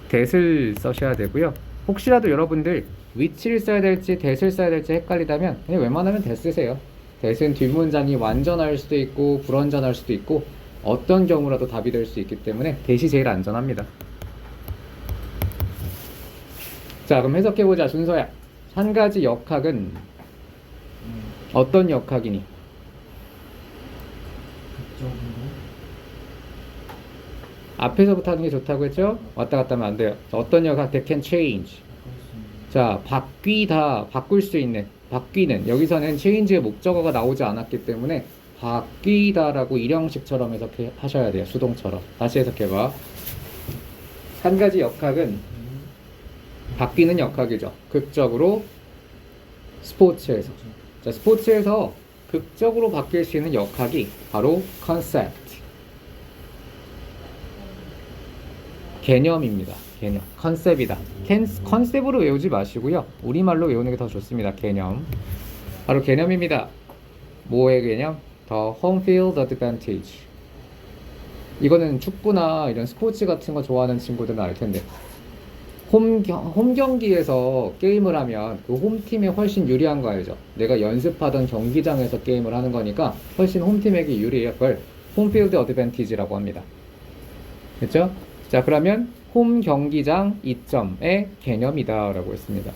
that을 써셔야 되고요. 혹시라도 여러분들 which를 써야 될지 that을 써야 될지 헷갈리다면 그냥 웬만하면 that 쓰세요. that은 뒷문장이 완전할 수도 있고 불완전할 수도 있고 어떤 경우라도 답이 될 수 있기 때문에 that이 제일 안전합니다. 자, 그럼 해석해보자. 순서야. 한 가지 역학은 어떤 역학이니? 앞에서부터 하는 게 좋다고 했죠? 왔다 갔다 하면 안 돼요. 자, 어떤 역학? That can change. 자, 바뀌다, 바꿀 수 있는, 바뀌는. 여기서는 change의 목적어가 나오지 않았기 때문에 바뀌다라고 일형식처럼 해석하셔야 돼요. 수동처럼. 다시 해석해봐. 한 가지 역학은 바뀌는 역학이죠. 극적으로 스포츠에서. 자, 스포츠에서 극적으로 바뀔 수 있는 역학이 바로 컨셉트. 개념입니다. 개념. 컨셉이다. 컨셉으로 외우지 마시고요. 우리말로 외우는 게 더 좋습니다. 개념. 바로 개념입니다. 뭐의 개념? The home field advantage. 이거는 축구나 이런 스포츠 같은 거 좋아하는 친구들은 알 텐데. 홈 경기에서 게임을 하면 그 홈팀에 훨씬 유리한 거 알죠? 내가 연습하던 경기장에서 게임을 하는 거니까 훨씬 홈팀에게 유리해요. 그걸 홈필드 어드밴티지라고 합니다. 됐죠? 자, 그러면 홈 경기장 이점의 개념이다 라고 했습니다.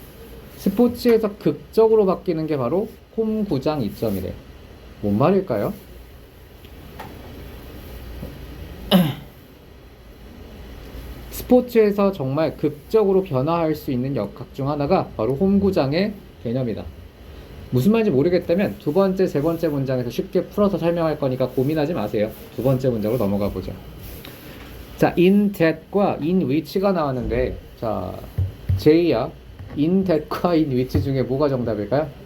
스포츠에서 극적으로 바뀌는 게 바로 홈 구장 이점이래요. 뭔 말일까요? 스포츠에서 정말 극적으로 변화할 수 있는 역학 중 하나가 바로 홈구장의 개념이다. 무슨 말인지 모르겠다면 두 번째, 세 번째 문장에서 쉽게 풀어서 설명할 거니까 고민하지 마세요. 두 번째 문장으로 넘어가 보죠. 자, in that과 in which가 나왔는데, 자, J야, in that과 in which 중에 뭐가 정답일까요?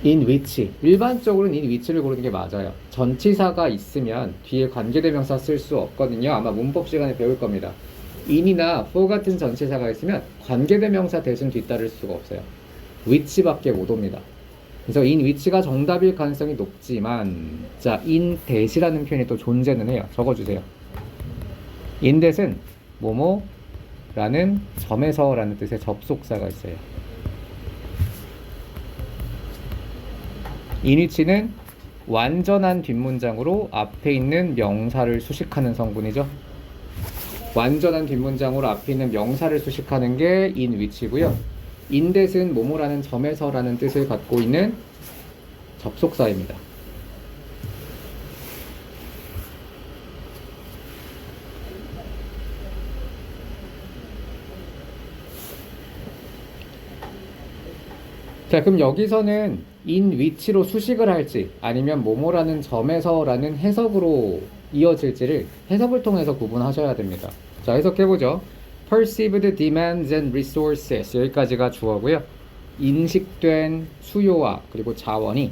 in which. 일반적으로는 in which를 고르는 게 맞아요. 전치사가 있으면 뒤에 관계대명사 쓸 수 없거든요. 아마 문법 시간에 배울 겁니다. in이나 for 같은 전치사가 있으면 관계대명사 대신 뒤따를 수가 없어요. which밖에 못 옵니다. 그래서 in which가 정답일 가능성이 높지만, 자, in that이라는 표현이 또 존재는 해요. 적어주세요. in that은 뭐뭐라는 점에서라는 뜻의 접속사가 있어요. in which는 완전한 뒷문장으로 앞에 있는 명사를 수식하는 성분이죠. 완전한 뒷문장으로 앞에 있는 명사를 수식하는 게 in which고요. in that은 뭐뭐라는 점에서라는 뜻을 갖고 있는 접속사입니다. 자, 그럼 여기서는 in which로 수식을 할지 아니면 뭐뭐라는 점에서라는 해석으로 이어질지를 해석을 통해서 구분하셔야 됩니다. 자, 해석해보죠. Perceived demands and resources, 여기까지가 주어고요. 인식된 수요와 그리고 자원이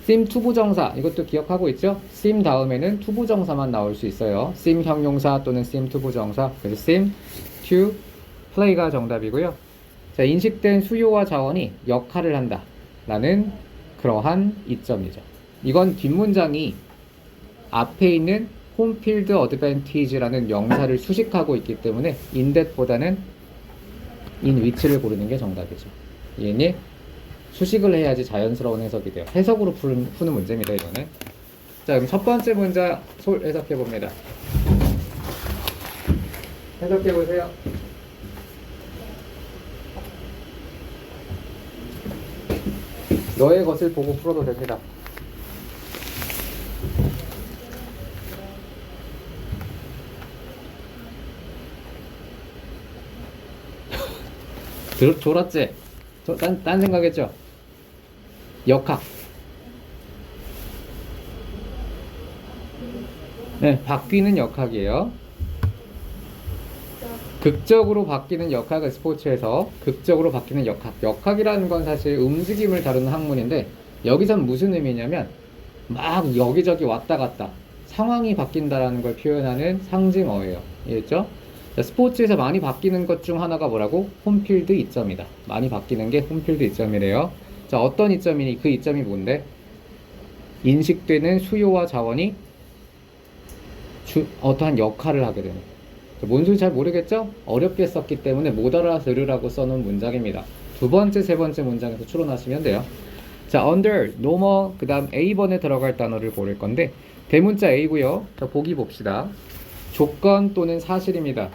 sim 투부정사, 이것도 기억하고 있죠? sim 다음에는 투부정사만 나올 수 있어요. sim 형용사 또는 sim 투부정사. 그래서 sim to play가 정답이고요. 자, 인식된 수요와 자원이 역할을 한다 라는 그러한 이점이죠. 이건 뒷문장이 앞에 있는 홈필드 어드밴티지라는 명사를 수식하고 있기 때문에 in that보다는 in which를 고르는 게 정답이죠. 이해니? 수식을 해야지 자연스러운 해석이 돼요. 해석으로 푸는 문제입니다, 이거는. 자, 그럼 첫 번째 문장 해석해 봅니다. 해석해 보세요. 너의 것을 보고 풀어도 됩니다. 졸았지? 딴 생각했죠? 역학. 네, 바뀌는 역학이에요. 극적으로 바뀌는 역학은 스포츠에서 극적으로 바뀌는 역학. 역학이라는 건 사실 움직임을 다루는 학문인데 여기선 무슨 의미냐면 막 여기저기 왔다 갔다 상황이 바뀐다라는 걸 표현하는 상징어예요. 이해했죠? 자, 스포츠에서 많이 바뀌는 것 중 하나가 뭐라고? 홈필드 이점이다. 많이 바뀌는 게 홈필드 이점이래요. 자, 어떤 이점이니? 그 이점이 뭔데? 인식되는 수요와 자원이 어떠한 역할을 하게 되는. 뭔 소리 잘 모르겠죠? 어렵게 썼기 때문에 못 알아들으라고 써놓은 문장입니다. 두 번째, 세 번째 문장에서 추론하시면 돼요. 자, under, normal, 그 다음 A번에 들어갈 단어를 고를 건데 대문자 A고요. 자, 보기 봅시다. 조건 또는 사실입니다.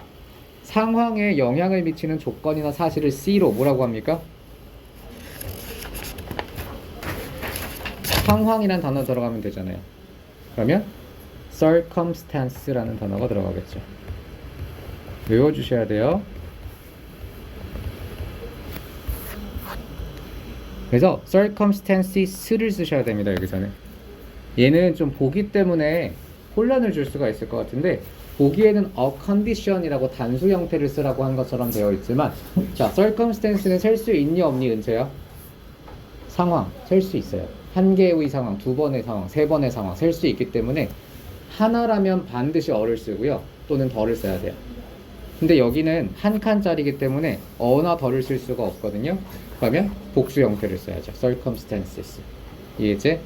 상황에 영향을 미치는 조건이나 사실을 C로 뭐라고 합니까? 상황이란 단어 들어가면 되잖아요. 그러면 circumstance라는 단어가 들어가겠죠. 외워주셔야 돼요. 그래서 circumstances를 쓰셔야 됩니다. 여기서는 얘는 좀 보기 때문에 혼란을 줄 수가 있을 것 같은데 보기에는 a condition이라고 단수 형태를 쓰라고 한 것처럼 되어 있지만 자, circumstance는 셀 수 있니 없니 은채야? 상황 셀 수 있어요. 한 개의 상황, 두 번의 상황, 세 번의 상황 셀 수 있기 때문에 하나라면 반드시 어를 쓰고요. 또는 더를 써야 돼요. 근데 여기는 한 칸짜리이기 때문에 어나 더를 쓸 수가 없거든요. 그러면 복수 형태를 써야죠. circumstances. 이해지?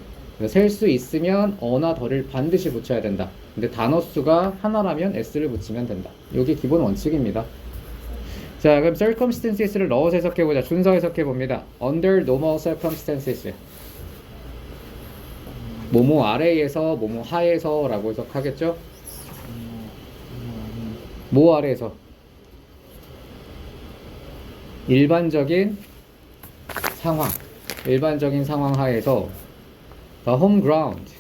셀 수 있으면 어나 더를 반드시 붙여야 된다. 근데 단어 수가 하나라면 s를 붙이면 된다. 이게 기본 원칙입니다. 자, 그럼 circumstances를 넣어서 해석해보자. 준서 해석해봅니다. under normal circumstances. 뭐뭐 아래에서, 뭐뭐 하에서 라고 해석하겠죠? 뭐 아래에서? 일반적인 상황. 일반적인 상황 하에서 the home ground.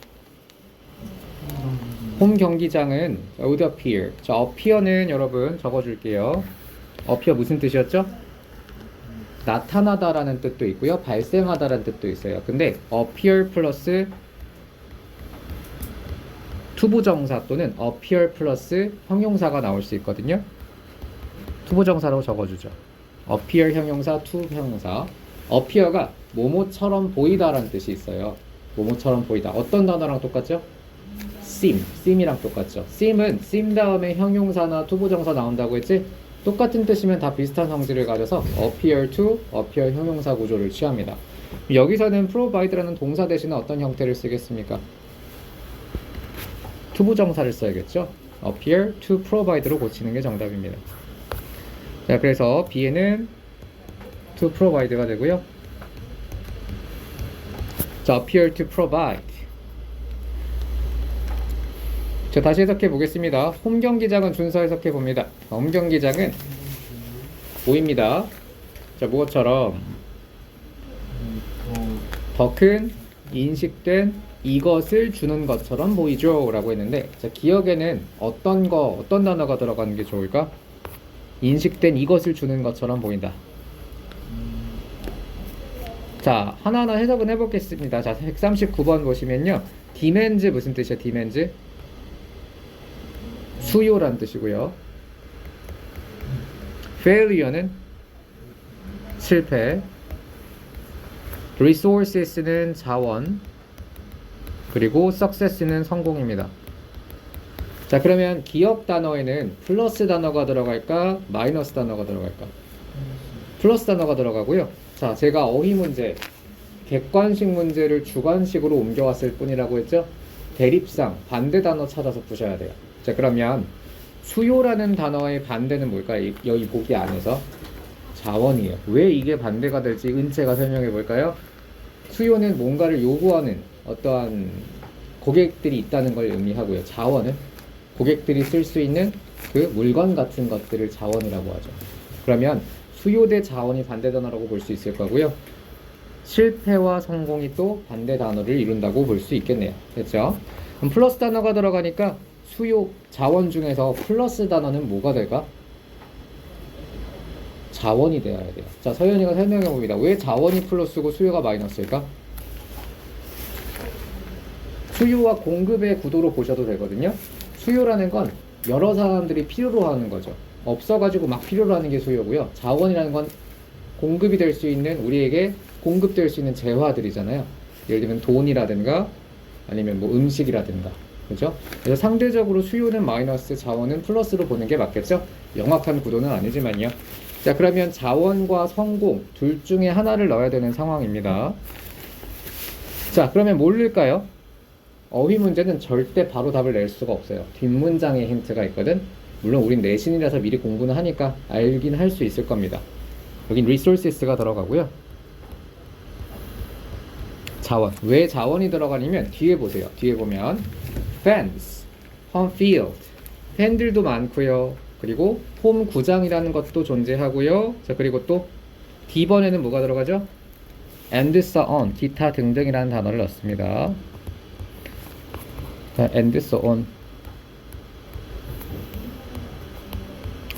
홈 경기장은 would appear. 자, appear는 여러분 적어줄게요. appear 무슨 뜻이었죠? 나타나다라는 뜻도 있고요. 발생하다라는 뜻도 있어요. 근데 appear 플러스 투부정사 또는 appear 플러스 형용사가 나올 수 있거든요. 투부정사로 적어주죠. appear 형용사, to 형용사. appear가 뭐뭐처럼 보이다라는 뜻이 있어요. 뭐뭐처럼 보이다. 어떤 단어랑 똑같죠? seem이랑 똑같죠. seem은 seem 다음에 형용사나 투부정사 나온다고 했지? 똑같은 뜻이면 다 비슷한 성질을 가져서 appear to, appear 형용사 구조를 취합니다. 여기서는 provide라는 동사 대신에 어떤 형태를 쓰겠습니까? 투부정사를 써야겠죠. appear to provide로 고치는 게 정답입니다. 자, 그래서 B에는 to provide가 되고요. 자, appear to provide. 자, 다시 해석해 보겠습니다. 홈 경기장은 준서 해석해 봅니다. 홈 경기장은 보입니다. 자, 무엇처럼 더 큰 인식된 이것을 주는 것처럼 보이죠 라고 했는데 자, 기억에는 어떤 단어가 들어가는 게 좋을까? 인식된 이것을 주는 것처럼 보인다. 자, 하나하나 해석은 해보겠습니다. 자, 139번 보시면요. demands 무슨 뜻이야? demands 수요란 뜻이고요. failure는 실패, resources는 자원, 그리고 success는 성공입니다. 자, 그러면 기억 단어에는 플러스 단어가 들어갈까? 마이너스 단어가 들어갈까? 플러스 단어가 들어가고요. 자, 제가 어휘 문제, 객관식 문제를 주관식으로 옮겨왔을 뿐이라고 했죠? 대립상 반대 단어 찾아서 푸셔야 돼요. 자, 그러면 수요라는 단어의 반대는 뭘까요? 여기 보기 안에서 자원이에요. 왜 이게 반대가 될지 은채가 설명해 볼까요? 수요는 뭔가를 요구하는 어떠한 고객들이 있다는 걸 의미하고요. 자원은 고객들이 쓸 수 있는 그 물건 같은 것들을 자원이라고 하죠. 그러면 수요 대 자원이 반대 단어라고 볼 수 있을 거고요. 실패와 성공이 또 반대 단어를 이룬다고 볼 수 있겠네요. 됐죠? 그럼 플러스 단어가 들어가니까 수요, 자원 중에서 플러스 단어는 뭐가 될까? 자원이 되어야 돼요. 자, 서연이가 설명해 봅니다. 왜 자원이 플러스고 수요가 마이너스일까? 수요와 공급의 구도로 보셔도 되거든요. 수요라는 건 여러 사람들이 필요로 하는 거죠. 없어가지고 막 필요로 하는 게 수요고요. 자원이라는 건 공급이 될 수 있는, 우리에게 공급될 수 있는 재화들이잖아요. 예를 들면 돈이라든가 아니면 뭐 음식이라든가 그죠? 그래서 상대적으로 수요는 마이너스, 자원은 플러스로 보는 게 맞겠죠? 명확한 구도는 아니지만요. 자, 그러면 자원과 성공 둘 중에 하나를 넣어야 되는 상황입니다. 자, 그러면 뭘 넣을까요? 어휘 문제는 절대 바로 답을 낼 수가 없어요. 뒷문장에 힌트가 있거든. 물론 우린 내신이라서 미리 공부는 하니까 알긴 할 수 있을 겁니다. 여긴 resources가 들어가고요. 자원. 왜 자원이 들어가냐면 뒤에 보세요. 뒤에 보면 fans, home field, 팬들도 많고요. 그리고 홈 구장이라는 것도 존재하고요. 자, 그리고 또 D번에는 뭐가 들어가죠? and so on, 기타 등등이라는 단어를 넣습니다. 자, and so on.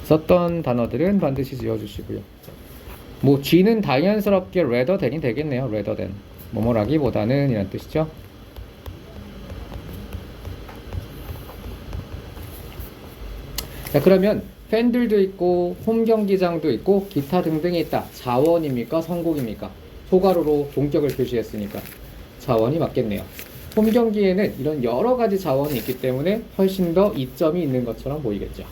썼던 단어들은 반드시 지워주시고요. 뭐 G는 당연스럽게 rather than이 되겠네요. rather than. 뭐뭐라기보다는 이란 뜻이죠. 자, 그러면 팬들도 있고 홈 경기장도 있고 기타 등등이 있다. 자원입니까? 성공입니까? 소가로로 동격을 표시했으니까 자원이 맞겠네요. 홈 경기에는 이런 여러 가지 자원이 있기 때문에 훨씬 더 이점이 있는 것처럼 보이겠죠.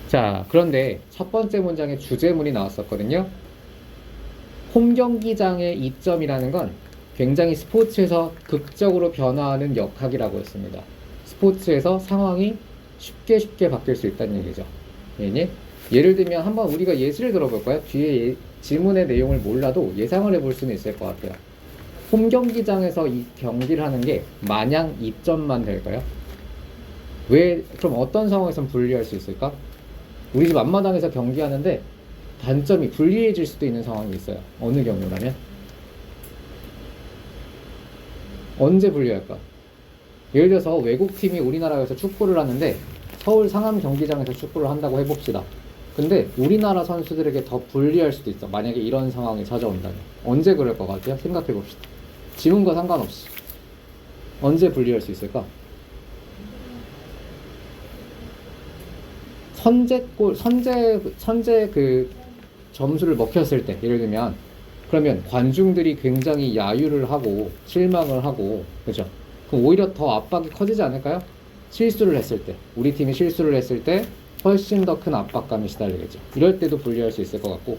자, 그런데 첫 번째 문장에 주제문이 나왔었거든요. 홈 경기장의 이점이라는 건 굉장히 스포츠에서 극적으로 변화하는 역학이라고 했습니다. 스포츠에서 상황이 쉽게 바뀔 수 있다는 얘기죠. 예를 들면 한번 우리가 예시를 들어볼까요? 뒤에 지문의 내용을 몰라도 예상을 해볼 수는 있을 것 같아요. 홈 경기장에서 이 경기를 하는 게 마냥 이점만 될까요? 왜, 그럼 어떤 상황에선 불리할 수 있을까? 우리 집 앞마당에서 경기하는데 단점이 불리해질 수도 있는 상황이 있어요. 어느 경우라면? 언제 불리할까? 예를 들어서 외국팀이 우리나라에서 축구를 하는데 서울 상암 경기장에서 축구를 한다고 해봅시다. 근데 우리나라 선수들에게 더 불리할 수도 있어. 만약에 이런 상황이 찾아온다면. 언제 그럴 것 같아요? 생각해봅시다. 지문과 상관없이. 언제 불리할 수 있을까? 선제 그 점수를 먹혔을 때, 예를 들면, 그러면 관중들이 굉장히 야유를 하고, 실망을 하고, 그죠? 그럼 오히려 더 압박이 커지지 않을까요? 실수를 했을 때, 우리 팀이 실수를 했을 때, 훨씬 더 큰 압박감이 시달리겠죠. 이럴 때도 불리할 수 있을 것 같고,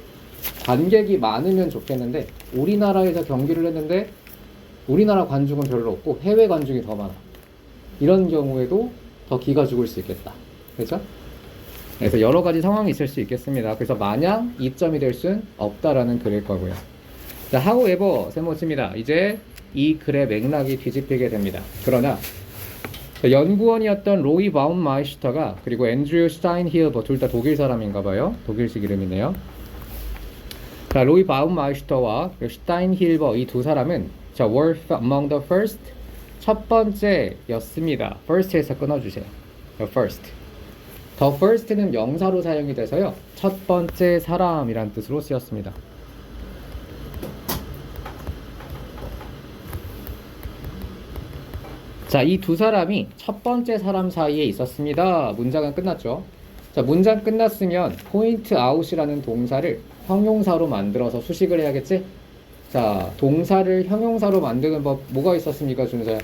관객이 많으면 좋겠는데, 우리나라에서 경기를 했는데, 우리나라 관중은 별로 없고, 해외 관중이 더 많아. 이런 경우에도 더 기가 죽을 수 있겠다. 그죠? 그래서 여러 가지 상황이 있을 수 있겠습니다. 그래서 마냥 이점이 될 순 없다라는 글일 거고요. 자, however, 세모치입니다. 이제 이 글의 맥락이 뒤집히게 됩니다. 그러나 연구원이었던 로이 바움마이슈터가 그리고 앤드류 슈타인힐버 둘 다 독일 사람인가 봐요. 독일식 이름이네요. 자, 로이 바움마이슈터와 슈타인힐버 이 두 사람은 자, were among the first 첫 번째였습니다. first에서 끊어주세요. the first. the first는 명사로 사용이 돼서요. 첫 번째 사람이란 뜻으로 쓰였습니다. 자, 이 두 사람이 첫 번째 사람 사이에 있었습니다. 문장은 끝났죠. 자, 문장 끝났으면 point out이라는 동사를 형용사로 만들어서 수식을 해야겠지? 자, 동사를 형용사로 만드는 법 뭐가 있었습니까, 준서야?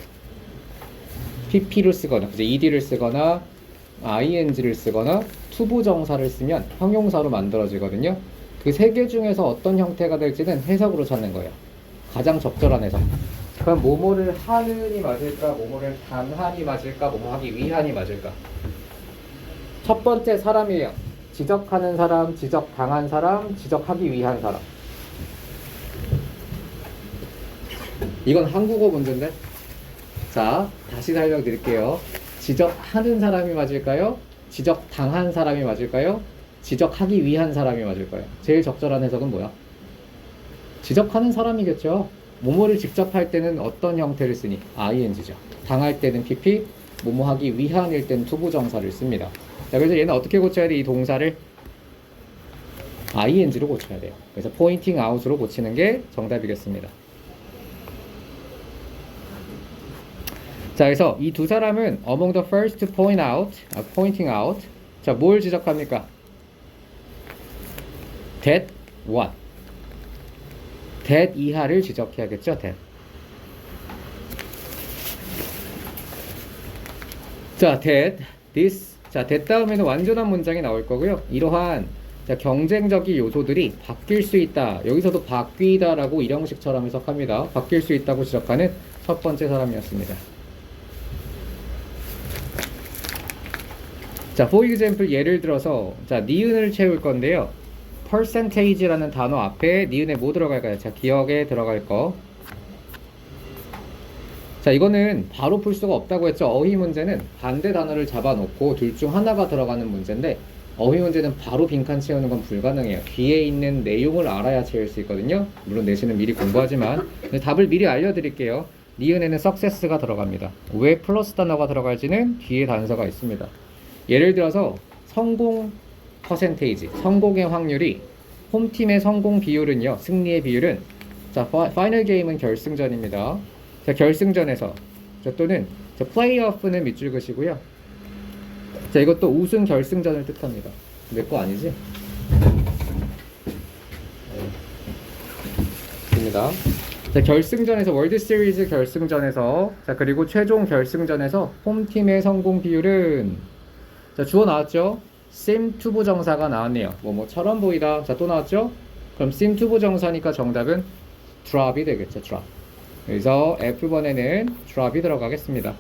pp를 쓰거나, 이제 ed를 쓰거나, ing를 쓰거나, 투부정사를 쓰면 형용사로 만들어지거든요. 그 세 개 중에서 어떤 형태가 될지는 해석으로 찾는 거예요. 가장 적절한 해석. 그럼 뭐뭐를 하는이 맞을까? 뭐뭐를 당한이 맞을까? 뭐뭐 하기 위한이 맞을까? 첫 번째 사람이에요. 지적하는 사람, 지적당한 사람, 지적하기 위한 사람. 이건 한국어 문제인데? 자, 다시 설명드릴게요. 지적하는 사람이 맞을까요? 지적당한 사람이 맞을까요? 지적하기 위한 사람이 맞을까요? 제일 적절한 해석은 뭐야? 지적하는 사람이겠죠. 뭐뭐를 직접 할 때는 어떤 형태를 쓰니? ing죠. 당할 때는 pp, 뭐뭐 하기 위한일 때는 투부정사를 씁니다. 자, 그래서 얘는 어떻게 고쳐야 돼? 이 동사를 ing로 고쳐야 돼요. 그래서 pointing out으로 고치는 게 정답이겠습니다. 자, 그래서 이 두 사람은 among the first to pointing out. 자, 뭘 지적합니까? that what? that 이하를 지적해야겠죠, that. 자, that, this. 자, that 다음에는 완전한 문장이 나올 거고요. 이러한 자, 경쟁적인 요소들이 바뀔 수 있다. 여기서도 바뀌다라고 일형식처럼 해석합니다. 바뀔 수 있다고 지적하는 첫 번째 사람이었습니다. 자, for example 예를 들어서 자, 니은을 채울 건데요. percentage라는 단어 앞에 니은에 뭐 들어갈까요? 자, 기억에 들어갈 거. 자, 이거는 바로 풀 수가 없다고 했죠. 어휘 문제는 반대 단어를 잡아놓고 둘 중 하나가 들어가는 문제인데 어휘 문제는 바로 빈칸 채우는 건 불가능해요. 뒤에 있는 내용을 알아야 채울 수 있거든요. 물론 내신은 미리 공부하지만 답을 미리 알려드릴게요. 니은에는 success가 들어갑니다. 왜 플러스 단어가 들어갈지는 뒤에 단서가 있습니다. 예를 들어서 성공 퍼센테이지, 성공의 확률이 홈팀의 성공 비율은요, 승리의 비율은 자, 파이널 게임은 결승전입니다. 자, 결승전에서 자, 또는 자, 플레이오프는 밑줄 그시고요. 자, 이것도 우승 결승전을 뜻합니다. 내 거 아니지? 입니다. 자, 결승전에서 월드 시리즈 결승전에서 자, 그리고 최종 결승전에서 홈팀의 성공 비율은 자, 주어 나왔죠? sim 투부정사가 나왔네요. 뭐뭐처럼 보이다. 자, 또 나왔죠? 그럼 sim 투부정사니까 정답은 drop이 되겠죠. drop. 그래서 F번에는 drop이 들어가겠습니다.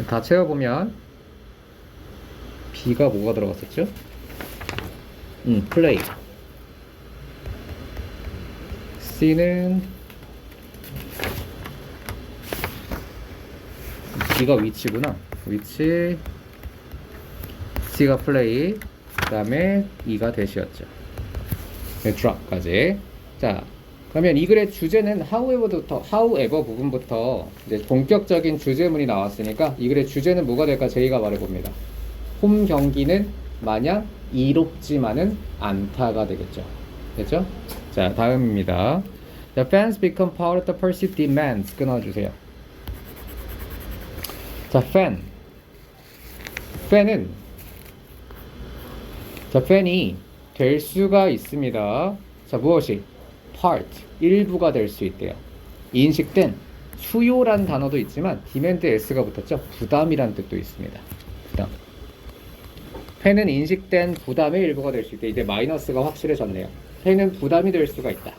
다 채워보면 B가 뭐가 들어갔었죠? play. C는 B가 위치구나. 위치. C가 play. 그 다음에 E가 대시였죠. 네, drop까지. 자, 그러면 이 글의 주제는 however 부분부터 이제 본격적인 주제문이 나왔으니까 이 글의 주제는 뭐가 될까 제이가 말해봅니다. 홈 경기는 마냥 이롭지만은 않다가 되겠죠. 됐죠? 자, 다음입니다. The fans become part of the perceived demands. 끊어주세요. 자, 팬은 자, 팬이 될 수가 있습니다. 자, 무엇이? part, 일부가 될 수 있대요. 인식된 수요란 단어도 있지만 demand s가 붙었죠. 부담이란 뜻도 있습니다. 부담. 팬은 인식된 부담의 일부가 될 수 있대. 이제 마이너스가 확실해졌네요. 팬은 부담이 될 수가 있다.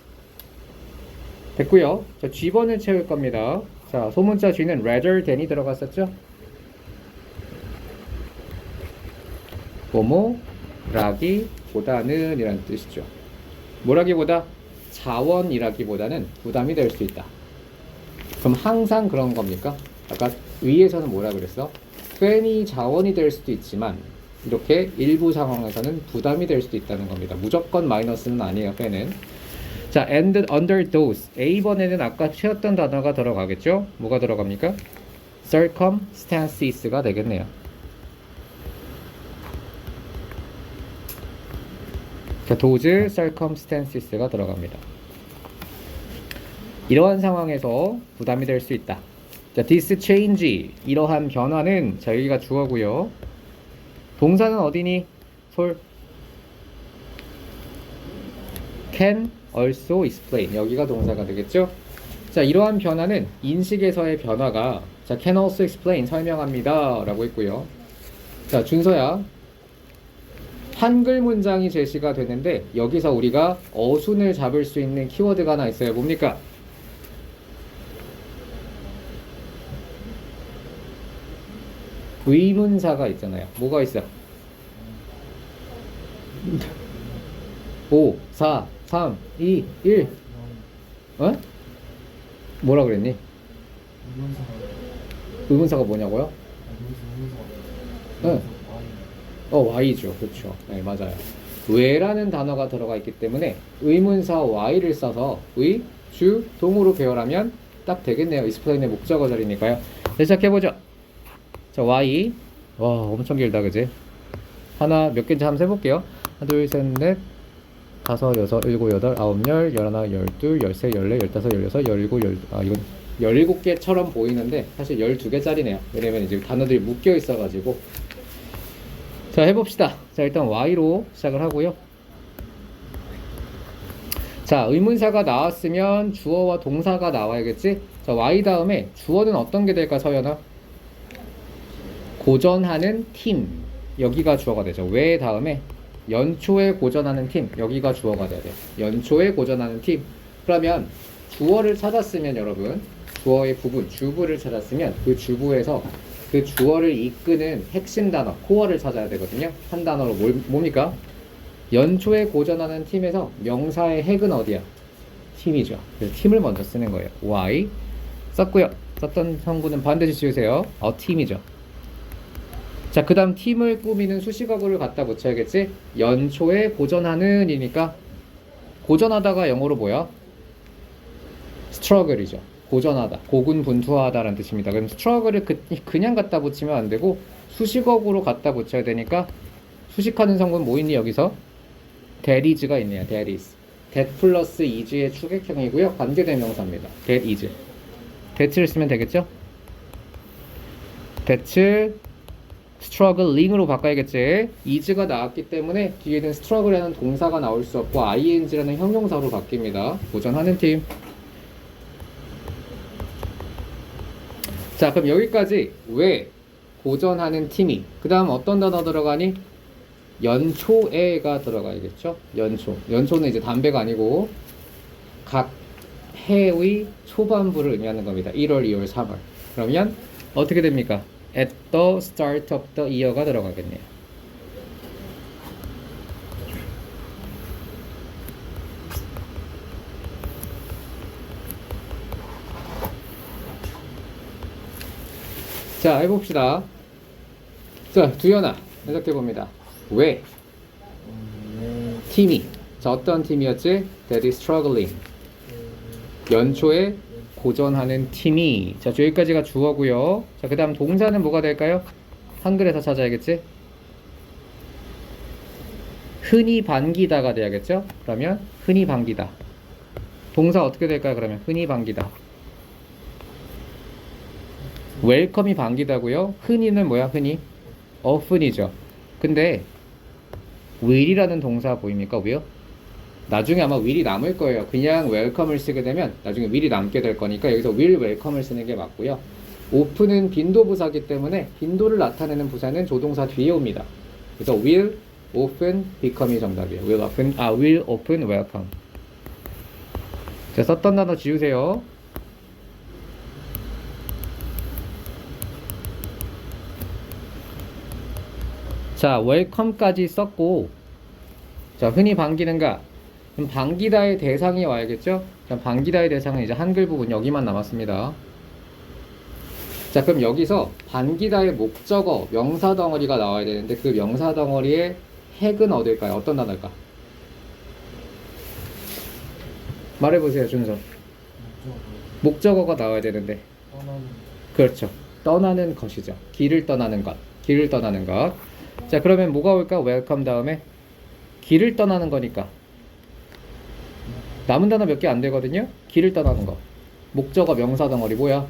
됐고요. 자, G번을 채울 겁니다. 자, 소문자 G는 rather than이 들어갔었죠. 뭐뭐라기보다는 이라는 뜻이죠. 뭐라기보다 자원이라기보다는 부담이 될 수 있다. 그럼 항상 그런 겁니까? 아까 위에서는 뭐라 그랬어? 팬이 자원이 될 수도 있지만 이렇게 일부 상황에서는 부담이 될 수도 있다는 겁니다. 무조건 마이너스는 아니에요. 팬은. 자, and under those. A번에는 아까 채웠던 단어가 들어가겠죠? 뭐가 들어갑니까? circumstances가 되겠네요. 자, those circumstances가 들어갑니다. 이러한 상황에서 부담이 될 수 있다. 자, this change. 이러한 변화는 자, 여기가 주어고요. 동사는 어디니? 솔. can also explain. 여기가 동사가 되겠죠? 자, 이러한 변화는 인식에서의 변화가 자, can also explain. 설명합니다. 라고 했고요. 자, 준서야. 한글 문장이 제시가 되는데 여기서 우리가 어순을 잡을 수 있는 키워드가 하나 있어요. 뭡니까? 의문사가 있잖아요. 뭐가 있어? 5, 4, 3, 2, 1. 어? 뭐라 그랬니? 의문사가 뭐냐고요? 네. Y죠. 그렇죠. 네, 맞아요. 왜라는 단어가 들어가 있기 때문에 의문사 Y를 써서 의, 주, 동으로 배열하면 딱 되겠네요. explain의 목적어 자리니까요. 네, 시작해보죠. 자, Y. 와, 엄청 길다, 그지? 하나, 몇 개인지 한번 세볼게요. 하나, 둘, 셋, 넷, 다섯, 여섯, 일곱, 여덟, 아홉, 열, 열하나, 열둘, 열세, 열네, 열다섯, 열여섯, 열일곱, 이건 17개처럼 보이는데 사실 12개짜리네요. 왜냐면 이제 단어들이 묶여 있어가지고. 자, 해봅시다. 자, 일단 Y로 시작을 하고요. 자, 의문사가 나왔으면 주어와 동사가 나와야겠지? 자, Y 다음에 주어는 어떤 게 될까, 서연아? 고전하는 팀. 여기가 주어가 되죠. 왜 다음에 연초에 고전하는 팀. 여기가 주어가 돼야 돼요. 연초에 고전하는 팀. 그러면 주어를 찾았으면 여러분, 주어의 부분, 주부를 찾았으면 그 주부에서 그 주어를 이끄는 핵심 단어, 코어를 찾아야 되거든요. 한 단어로 뭡니까? 연초에 고전하는 팀에서 명사의 핵은 어디야? 팀이죠. 그래서 팀을 먼저 쓰는 거예요. Y 썼고요. 썼던 성구는 반드시 지우세요. 팀이죠. 자, 그 다음 팀을 꾸미는 수식어구를 갖다 붙여야겠지? 연초에 고전하는 이니까 고전하다가 영어로 뭐야? struggle이죠. 고전하다, 고군분투하다라는 뜻입니다. 그럼 struggle을 그냥 갖다 붙이면 안 되고 수식어구로 갖다 붙여야 되니까 수식하는 성분 뭐 있니 여기서? that is가 있네요. that is. that 플러스 is의 추격형이고요. 관계대명사입니다. that is. that를 쓰면 되겠죠? that struggling으로 바꿔야겠지. is가 나왔기 때문에 뒤에는 struggle이라는 동사가 나올 수 없고 ing라는 형용사로 바뀝니다. 고전하는 팀. 자, 그럼 여기까지 왜 고전하는 팀이 그 다음 어떤 단어 들어가니? 연초에가 들어가야겠죠. 연초는 이제 담배가 아니고 각 해의 초반부를 의미하는 겁니다. 1월, 2월, 3월. 그러면 어떻게 됩니까? At the start of the year가 들어가겠네요. 자, 해봅시다. 자, 두연아 해석해봅니다. 왜? 팀이. 자, 어떤 팀이었지? That is struggling. 연초에 고전하는 팀이. 자, 여기까지가 주어고요. 자, 그 다음 동사는 뭐가 될까요? 한글에서 찾아야겠지? 흔히 반기다가 돼야겠죠? 그러면 흔히 반기다. 동사 어떻게 될까요? 그러면 흔히 반기다. 웰컴이 반기다고요? 흔히는 뭐야? 흔히? often이죠. 근데 will이라는 동사 보입니까? will? 나중에 아마 will이 남을 거예요. 그냥 welcome을 쓰게 되면 나중에 will이 남게 될 거니까 여기서 will welcome을 쓰는 게 맞고요. often은 빈도부사기 때문에 빈도를 나타내는 부사는 조동사 뒤에 옵니다. 그래서 will, often, become이 정답이에요. will often welcome. 자, 썼던 단어 지우세요. 자, welcome까지 썼고, 자, 흔히 반기는가? 그럼 반기다의 대상이 와야겠죠? 자, 반기다의 대상은 이제 한글 부분 여기만 남았습니다. 자, 그럼 여기서 반기다의 목적어, 명사 덩어리가 나와야 되는데 그 명사 덩어리의 핵은 어딜까요? 어떤 단어일까? 말해보세요, 준서. 목적어가 나와야 되는데. 그렇죠. 떠나는 것이죠. 길을 떠나는 것. 길을 떠나는 것. 자, 그러면 뭐가 올까? welcome 다음에 길을 떠나는 거니까 남은 단어 몇 개 안 되거든요. 길을 떠나는 거. 목적어 명사 덩어리 뭐야?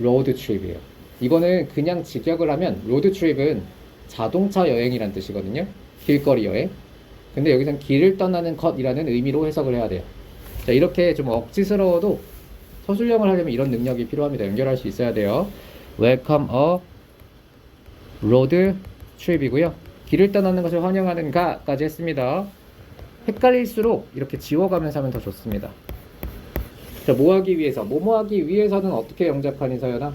road trip이에요. 이거는 그냥 직역을 하면 road trip은 자동차 여행이란 뜻이거든요. 길거리 여행. 근데 여기선 길을 떠나는 것이라는 의미로 해석을 해야 돼요. 자, 이렇게 좀 억지스러워도 서술형을 하려면 이런 능력이 필요합니다. 연결할 수 있어야 돼요. welcome a road trip이고요. 길을 떠나는 것을 환영하는 가까지 했습니다. 헷갈릴수록 이렇게 지워가면서 하면 더 좋습니다. 자, 뭐 하기 위해서? 뭐뭐 하기 위해서는 어떻게 영작하니 서연아?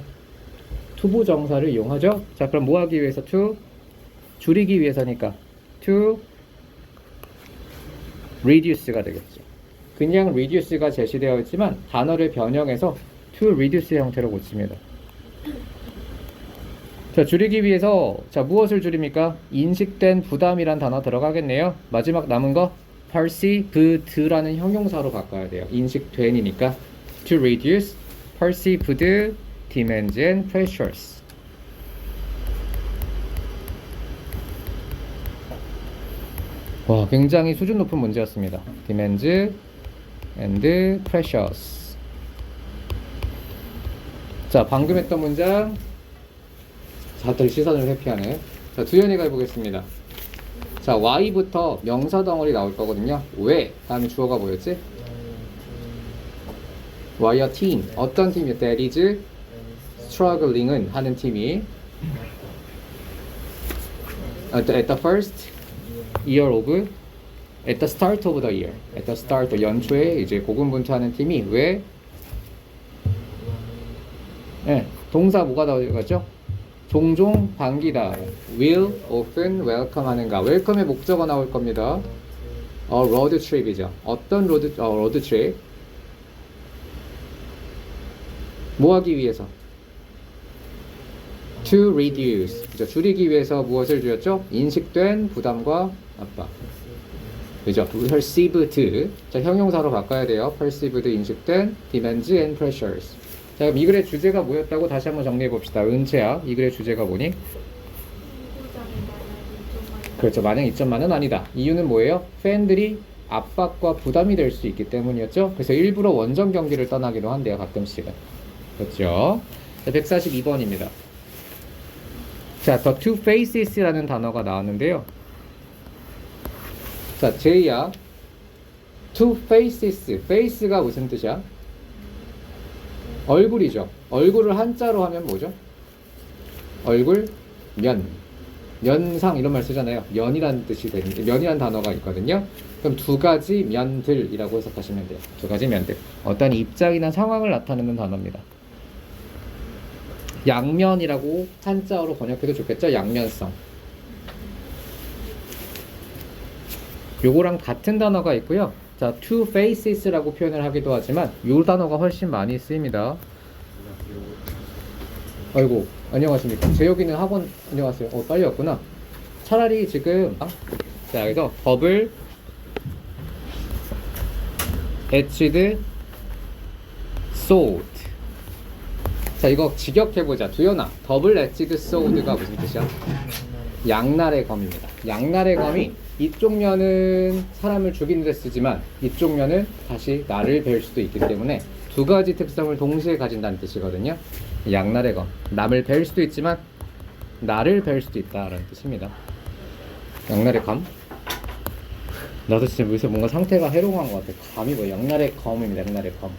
투부정사를 이용하죠. 자, 그럼 뭐 하기 위해서? to 줄이기 위해서니까 to reduce가 되겠죠. 그냥 reduce가 제시되어 있지만 단어를 변형해서 to reduce 형태로 고칩니다. 자, 줄이기 위해서 자, 무엇을 줄입니까? 인식된 부담이란 단어 들어가겠네요. 마지막 남은 거 perceived라는 형용사로 바꿔야 돼요. 인식된이니까 to reduce perceived demands and pressures. 와, 굉장히 수준 높은 문제였습니다. demands and pressures. 자, 방금 했던 문장 다들 시선을 회피하네. 자, 두현이가 해보겠습니다. 자, Y부터 명사 덩어리 나올 거거든요. 왜? 다음에 주어가 뭐였지? Why a team? 어떤 팀이요? That is struggling은 하는 팀이 at the first year of at the start of the year. at the start 연초에 이제 고군분투하는 팀이 왜? 네, 동사 뭐가 나오죠? 종종 반기다. will, often, welcome 하는가. welcome의 목적어 나올 겁니다. road trip이죠. 어떤 road trip? 뭐 하기 위해서? to reduce. 그죠? 줄이기 위해서 무엇을 줄였죠? 인식된 부담과 압박. 그죠? perceived. 자, 형용사로 바꿔야 돼요. perceived 인식된 demands and pressures. 자, 그럼 이 글의 주제가 뭐였다고 다시 한번 정리해 봅시다. 은채야, 이 글의 주제가 뭐니? 그렇죠. 마냥 이점만은 아니다. 이유는 뭐예요? 팬들이 압박과 부담이 될 수 있기 때문이었죠. 그래서 일부러 원정 경기를 떠나기도 한대요. 가끔씩은. 그렇죠. 142번입니다. 자, the two faces라는 단어가 나왔는데요. 자, 제이야. two faces. face가 무슨 뜻이야? 얼굴이죠. 얼굴을 한자로 하면 뭐죠? 얼굴, 면상 이런 말 쓰잖아요. 면이라는 뜻이 되는 면이라는 단어가 있거든요. 그럼 두 가지 면들이라고 해석하시면 돼요. 두 가지 면들. 어떤 입장이나 상황을 나타내는 단어입니다. 양면이라고 한자어로 번역해도 좋겠죠? 양면성. 요거랑 같은 단어가 있고요. 자, two faces라고 표현을 하기도 하지만 요 단어가 훨씬 많이 쓰입니다. 아이고, 안녕하십니까. 재혁이는 학원, 안녕하세요. 빨리 왔구나. 차라리 지금 자, 여기서 더블 edged sword. 자, 이거 직역해보자. 두연아, 더블 edged sword가 무슨 뜻이야? 양날의 검입니다. 양날의 검이 이쪽 면은 사람을 죽이는 데 쓰지만 이쪽 면은 다시 나를 벨 수도 있기 때문에 두 가지 특성을 동시에 가진다는 뜻이거든요. 양날의 검. 남을 벨 수도 있지만 나를 벨 수도 있다라는 뜻입니다. 양날의 검. 나도 진짜 요새 뭔가 상태가 해롱한 것 같아. 감이 뭐 양날의 검입니다. 양날의 검.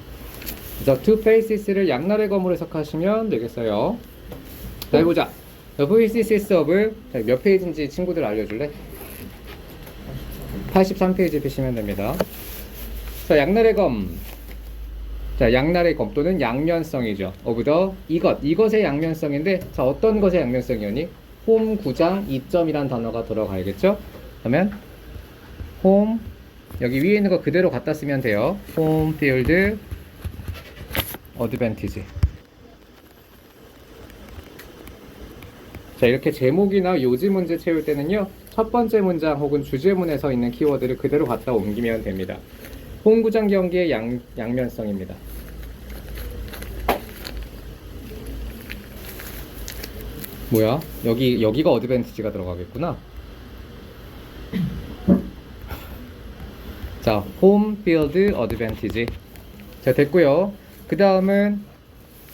그래서 two faces를 양날의 검으로 해석하시면 되겠어요. 자, 해보자. The faces of 몇 페이지인지 친구들 알려줄래? 83페이지 펴시면 됩니다. 자, 양날의 검. 자, 양날의 검 또는 양면성이죠. of the 이것의 양면성인데, 자, 어떤 것의 양면성이오니? 홈, 구장, 이점이란 단어가 들어가야겠죠? 그러면 홈, 여기 위에 있는 거 그대로 갖다 쓰면 돼요. 홈 필드 어드밴티지. 자, 이렇게 제목이나 요지 문제 채울 때는요, 첫 번째 문장 혹은 주제문에서 있는 키워드를 그대로 갖다 옮기면 됩니다. 홈구장 경기의 양면성입니다. 뭐야? 여기가 어드밴티지가 들어가겠구나. 자, 홈 필드 어드밴티지. 자, 됐고요. 그 다음은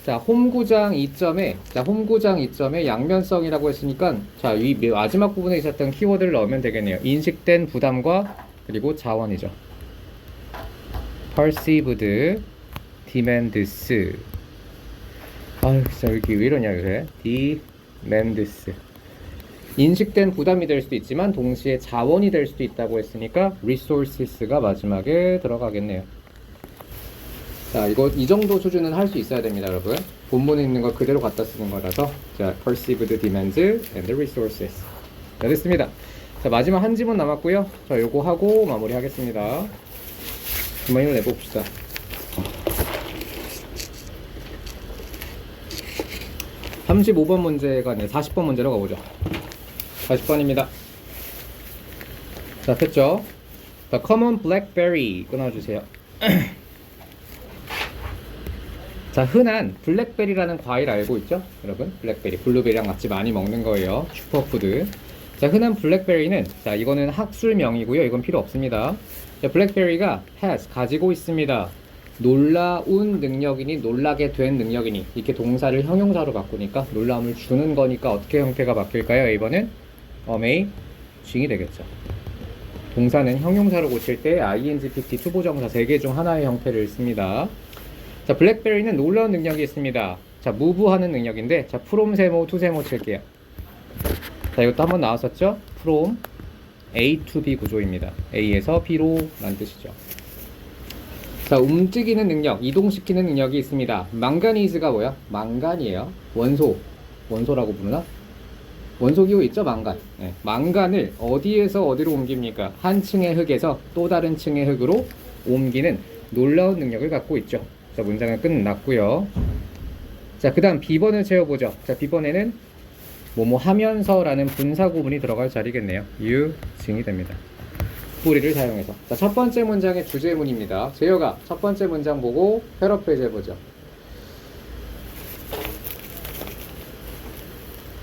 자, 홈구장 2점에 홈구장 2점에 양면성이라고 했으니까 자, 이 마지막 부분에 있었던 키워드를 넣으면 되겠네요. 인식된 부담과 그리고 자원이죠. perceived demands. 아유, 진짜 여기 왜 이러냐 요새. demands. 인식된 부담이 될 수도 있지만 동시에 자원이 될 수도 있다고 했으니까 resources가 마지막에 들어가겠네요. 자, 이 정도 수준은 할 수 있어야 됩니다, 여러분. 본문에 있는 거 그대로 갖다 쓰는 거라서. 자, perceived demands and resources. 자, 됐습니다. 자, 마지막 한 지문 남았고요. 자, 요거 하고 마무리 하겠습니다. 한번 힘을 내봅시다. (35번) 문제가 아니라 40번 문제로 가보죠. 40번입니다. 자, 됐죠? The common blackberry 끊어주세요. 자, 흔한 블랙베리라는 과일 알고 있죠? 여러분, 블랙베리, 블루베리랑 같이 많이 먹는 거예요. 슈퍼푸드. 자, 흔한 블랙베리는, 자, 이거는 학술명이고요. 이건 필요 없습니다. 자, 블랙베리가 has, 가지고 있습니다. 놀라운 능력이니, 놀라게 된 능력이니, 이렇게 동사를 형용사로 바꾸니까 놀라움을 주는 거니까 어떻게 형태가 바뀔까요? A번은 징이 되겠죠. 동사는 형용사로 고칠 때 ing, pt, 투부정사 3개 중 하나의 형태를 씁니다. 자, 블랙베리는 놀라운 능력이 있습니다. 자, move 하는 능력인데, 자, from 세모, to 세모 칠게요. 자, 이것도 한번 나왔었죠? from A to B 구조입니다. A에서 B로 라는 뜻이죠. 자, 움직이는 능력, 이동시키는 능력이 있습니다. 망가니즈가 뭐야? 망간이에요. 원소라고 부르나? 원소기호 있죠? 망간. 네. 망간을 어디에서 어디로 옮깁니까? 한 층의 흙에서 또 다른 층의 흙으로 옮기는 놀라운 능력을 갖고 있죠. 자, 문장은 끝났고요. 자, 그 다음 B번을 채워보죠. 자, B번에는 뭐뭐 하면서라는 분사 구문이 들어갈 자리겠네요. 징이 됩니다. 뿌리를 사용해서. 자, 첫 번째 문장의 주제문입니다. 재혁아, 첫 번째 문장 보고 패러프레이즈 해보죠.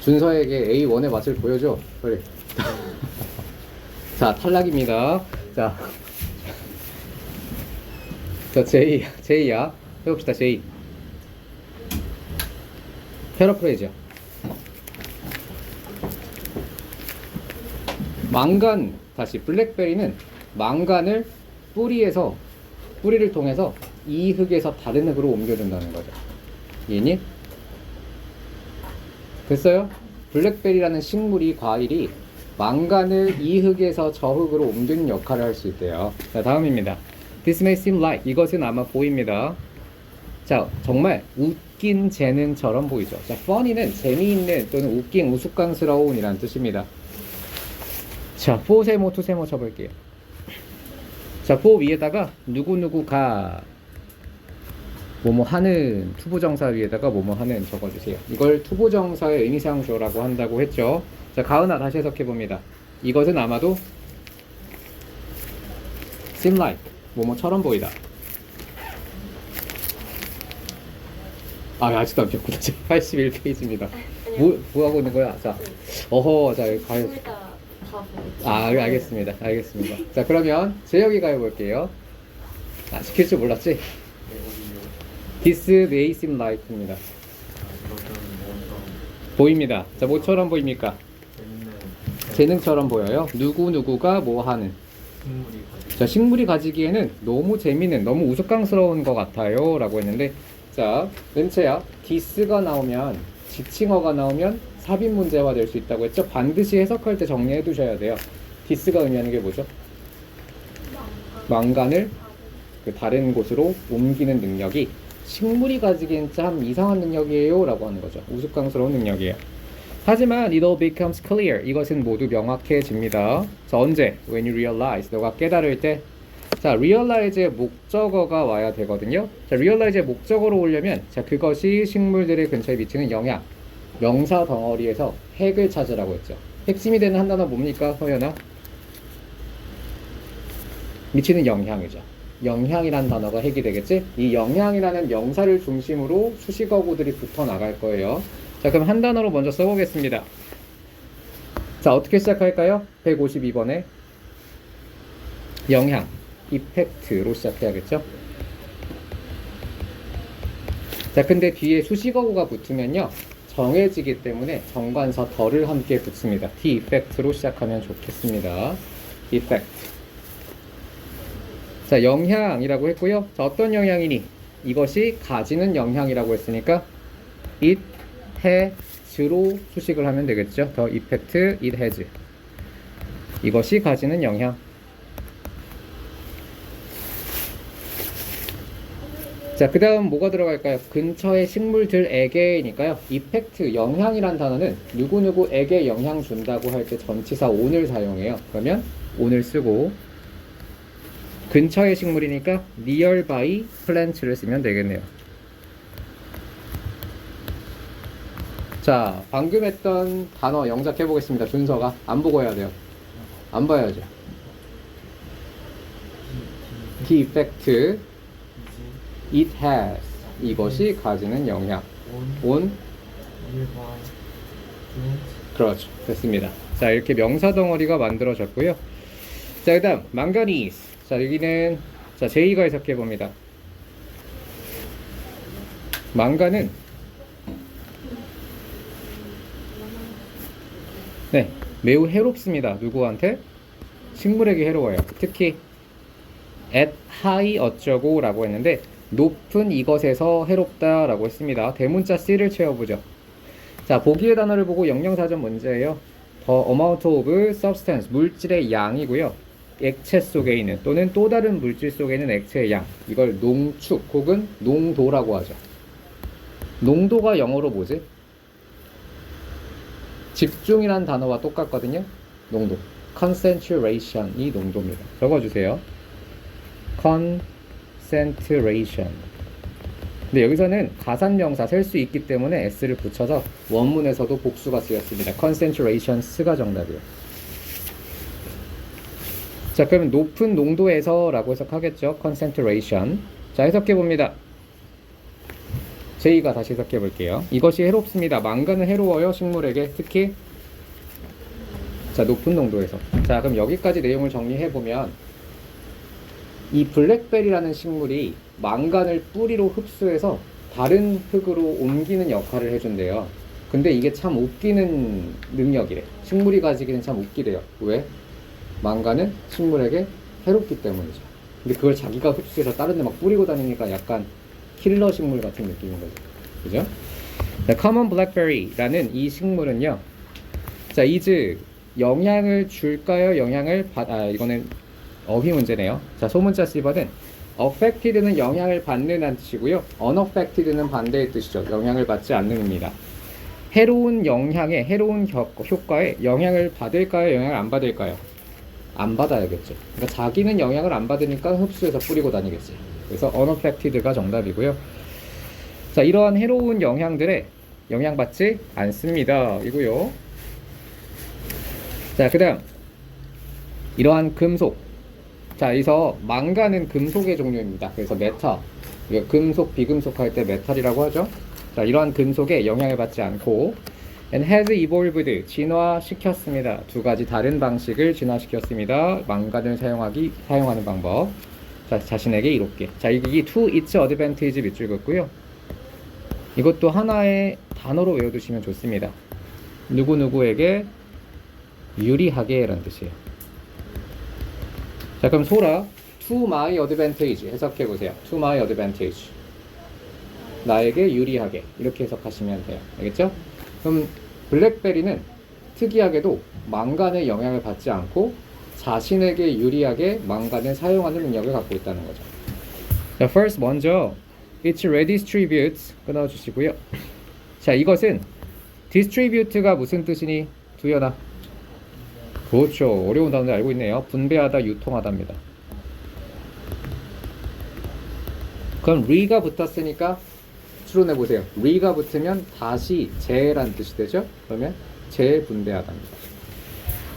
준서에게 A1의 맛을 보여줘. 그래. 자, 탈락입니다. 자, 제이야. 해봅시다, 제이. 패러프레이즈요. 망간, 다시 블랙베리는 망간을 뿌리를 통해서 이 흙에서 다른 흙으로 옮겨준다는 거죠. 이해니? 됐어요? 블랙베리라는 식물이, 과일이 망간을 이 흙에서 저 흙으로 옮기는 역할을 할 수 있대요. 자, 다음입니다. This may seem like, 이것은 아마 보입니다. 자, 정말 웃긴 재능처럼 보이죠. 자, funny는 재미있는 또는 웃긴, 우스꽝스러운 이란 뜻입니다. 자, for 세모, to 세모 쳐볼게요. 자, for 위에다가 누구누구가 뭐뭐 하는, 투부정사 위에다가 뭐뭐 하는 적어주세요. 이걸 투부정사의 의미상조라고 한다고 했죠. 자, 가은아 다시 해석해봅니다. 이것은 아마도 seem like, 뭐뭐처럼 보이다. 아, 아직도 안 폈구나. 81페이지입니다. 뭐 하고 있는 거야? 자, 자, 여기 가요. 아, 알겠습니다. 자, 그러면 재혁이가 해볼게요. 아, 시킬 줄 몰랐지? This may seem like입니다. 보입니다. 자, 뭐처럼 보입니까? 재능처럼 보여요. 누구누구가 뭐 하는. 자, 식물이 가지기에는 너무 재미는, 너무 우스꽝스러운 것 같아요 라고 했는데, 자, 은채야, this가 나오면, 지칭어가 나오면 삽입 문제화 될 수 있다고 했죠? 반드시 해석할 때 정리해 두셔야 돼요. this가 의미하는 게 뭐죠? 망간을 그 다른 곳으로 옮기는 능력이 식물이 가지기엔 참 이상한 능력이에요 라고 하는 거죠. 우스꽝스러운 능력이에요. 하지만 it all becomes clear. 이것은 모두 명확해집니다. 자, 언제? When you realize. 너가 깨달을 때. 자, realize의 목적어가 와야 되거든요. 자, realize의 목적어로 오려면, 자, 그것이 식물들의 근처에 미치는 영향. 명사 덩어리에서 핵을 찾으라고 했죠. 핵심이 되는 한 단어 뭡니까, 서연아? 미치는 영향이죠. 영향이라는 단어가 핵이 되겠지? 이 영향이라는 명사를 중심으로 수식어구들이 붙어 나갈 거예요. 자, 그럼 한 단어로 먼저 써보겠습니다. 자, 어떻게 시작할까요? 152번에 영향, 이펙트로 시작해야겠죠? 자, 근데 뒤에 수식어구가 붙으면요, 정해지기 때문에 정관사 더를 함께 붙습니다. The effect로 시작하면 좋겠습니다. effect. 자, 영향이라고 했고요. 자, 어떤 영향이니? 이것이 가지는 영향이라고 했으니까 it has로 수식을 하면 되겠죠. The effect it has. 이것이 가지는 영향. 자, 그 다음 뭐가 들어갈까요? 근처의 식물들에게니까요. effect, 영향이란 단어는 누구누구에게 영향 준다고 할 때 전치사 on을 사용해요. 그러면 on을 쓰고, 근처의 식물이니까 nearby plant를 쓰면 되겠네요. 자, 방금 했던 단어 영작해 보겠습니다. 준서가 안 보고 해야 돼요. 안 봐야죠. The effect it has. 이것이 가지는 영향. on. 그렇죠. 됐습니다. 자, 이렇게 명사 덩어리가 만들어졌고요. 자, 그 다음 manganese. 자, 여기는, 자, 제이가 해석해 봅니다. 망간은, 네, 매우 해롭습니다. 누구한테? 식물에게 해로워요. 특히 at high 어쩌고 라고 했는데 높은 이것에서 해롭다 라고 했습니다. 대문자 C를 채워보죠. 자, 보기의 단어를 보고 영영사전 문제예요. The amount of substance, 물질의 양이고요. 액체 속에 있는 또는 또 다른 물질 속에 있는 액체의 양, 이걸 농축 혹은 농도라고 하죠. 농도가 영어로 뭐지? 집중이란 단어와 똑같거든요. 농도, concentration이 농도입니다. 적어주세요. concentration. 근데 여기서는 가산명사 셀 수 있기 때문에 s를 붙여서 원문에서도 복수가 쓰였습니다. concentrations가 정답이에요. 자, 그러면 높은 농도에서 라고 해석하겠죠. concentration. 자, 해석해봅니다. 제이가 다시 해석해볼게요. 이것이 해롭습니다. 망간은 해로워요. 식물에게. 특히 자, 높은 농도에서. 자, 그럼 여기까지 내용을 정리해보면 이 블랙베리라는 식물이 망간을 뿌리로 흡수해서 다른 흙으로 옮기는 역할을 해준대요. 근데 이게 참 웃기는 능력이래. 식물이 가지기는 참 웃기대요. 왜? 망간은 식물에게 해롭기 때문이죠. 근데 그걸 자기가 흡수해서 다른 데 막 뿌리고 다니니까 약간 킬러 식물 같은 느낌인 거죠. 그죠? The common blackberry라는 이 식물은요. 자, is 영향을 줄까요? 이거는 어휘 문제네요. 자, 소문자 C번은 affected는 영향을 받는 뜻이고요. unaffected는 반대의 뜻이죠. 영향을 받지 않는입니다. 해로운 영향에, 해로운 효과에 영향을 받을까요? 영향을 안 받을까요? 안 받아야겠죠. 그러니까 자기는 영향을 안 받으니까 흡수해서 뿌리고 다니겠지. 그래서 unaffected가 정답이고요. 자, 이러한 해로운 영향들에 영향받지 않습니다. 이고요. 자, 그 다음 이러한 금속. 자, 여기서 망간은 금속의 종류입니다. 그래서 메탈, 금속, 비금속 할 때 메탈이라고 하죠. 자, 이러한 금속에 영향을 받지 않고 and has evolved, 진화시켰습니다. 두 가지 다른 방식을 진화시켰습니다. 망간을 사용하는 방법. 자, 자신에게 이롭게. 자, 이게 to its advantage 밑줄 긋고요. 이것도 하나의 단어로 외워두시면 좋습니다. 누구누구에게 유리하게 라는 뜻이에요. 자, 그럼 소라 to my advantage 해석해보세요. to my advantage, 나에게 유리하게, 이렇게 해석하시면 돼요. 알겠죠? 그럼 블랙베리는 특이하게도 망간의 영향을 받지 않고 자신에게 유리하게 망간을 사용하는 능력을 갖고 있다는 거죠. 자, first 먼저 it redistributes 끊어주시고요. 자, 이것은 distribute가 무슨 뜻이니? 두연아. 그렇죠. 어려운 단어를 알고 있네요. 분배하다, 유통하다입니다. 그럼 re가 붙었으니까 추론해보세요. re가 붙으면 다시 재라는 뜻이 되죠. 그러면 재분배하다입니다.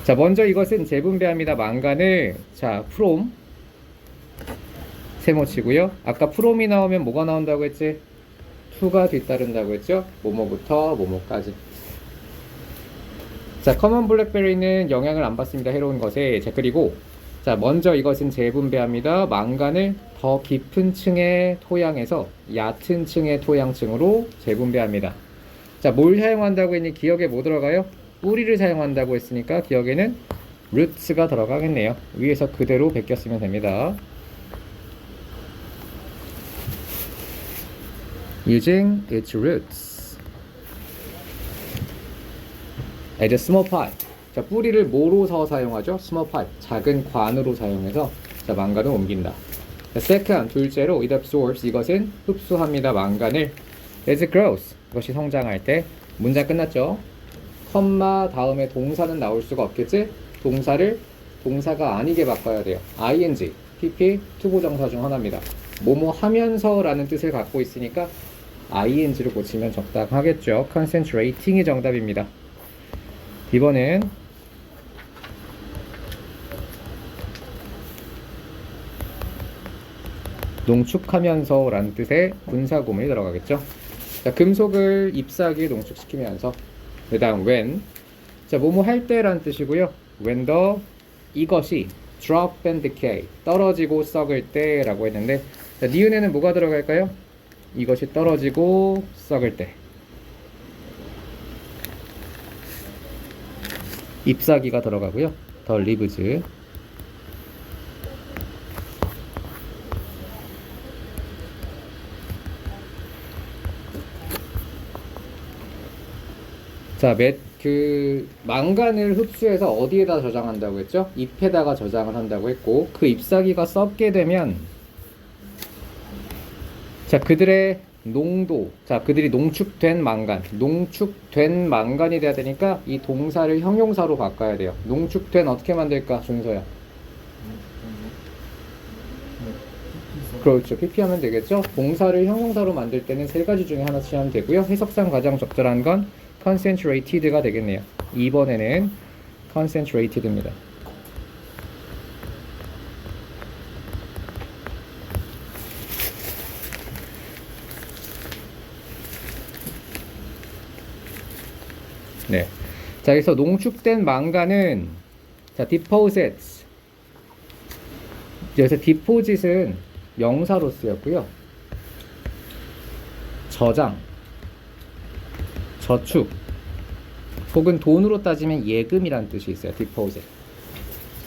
자, 먼저 이것은 재분배합니다. 망간을, 자, from 세모치고요. 아까 from이 나오면 뭐가 나온다고 했지? to가 뒤따른다고 했죠. 뭐뭐부터 뭐뭐까지. 자, 커먼 블랙베리는 영향을 안 받습니다. 해로운 것에. 자, 그리고 자, 먼저 이것은 재분배합니다. 망간을 더 깊은 층의 토양에서 얕은 층의 토양층으로 재분배합니다. 자, 뭘 사용한다고 했니? 기억에 뭐 들어가요? 뿌리를 사용한다고 했으니까 기억에는 roots가 들어가겠네요. 위에서 그대로 베꼈으면 됩니다. using its roots as a small pipe. 자, 뿌리를 뭐로서 사용하죠? small pipe, 작은 관으로 사용해서 자, 망간을 옮긴다. 자, second, 둘째로 it absorbs, 이것은 흡수합니다. 망간을 as it grows, 이것이 성장할 때. 문장 끝났죠? 컴마 다음에 동사는 나올 수가 없겠지? 동사가 아니게 바꿔야 돼요. ing, pp, 투부정사 중 하나입니다. 뭐뭐 하면서 라는 뜻을 갖고 있으니까 ing를 고치면 적당하겠죠. concentrating이 정답입니다. 이번엔 농축하면서 라는 뜻의 분사구문이 들어가겠죠. 자, 금속을 잎사귀에 농축시키면서. 그 다음 when, 자, 뭐뭐 할 때 라는 뜻이고요. when the, 이것이 drop and decay, 떨어지고 썩을 때 라고 했는데, 자, 니은에는 뭐가 들어갈까요? 이것이 떨어지고 썩을 때. 잎사귀가 들어가고요. 더 리브즈. 자, 그 망간을 흡수해서 어디에다 저장한다고 했죠? 잎에다가 저장을 한다고 했고, 그 잎사귀가 썩게 되면 자, 그들의 농도, 자, 그들이 농축된 망간이 돼야 되니까 이 동사를 형용사로 바꿔야 돼요. 농축된 어떻게 만들까, 준서야? 그렇죠. PP 하면 되겠죠. 동사를 형용사로 만들 때는 세 가지 중에 하나씩 하면 되고요. 해석상 가장 적절한 건 concentrated가 되겠네요. 2번에는 concentrated입니다. 네. 자, 여기서 농축된 망간은 자, deposits. 여기서 deposit은 명사로 쓰였고요. 저장, 저축, 혹은 돈으로 따지면 예금이라는 뜻이 있어요. deposit.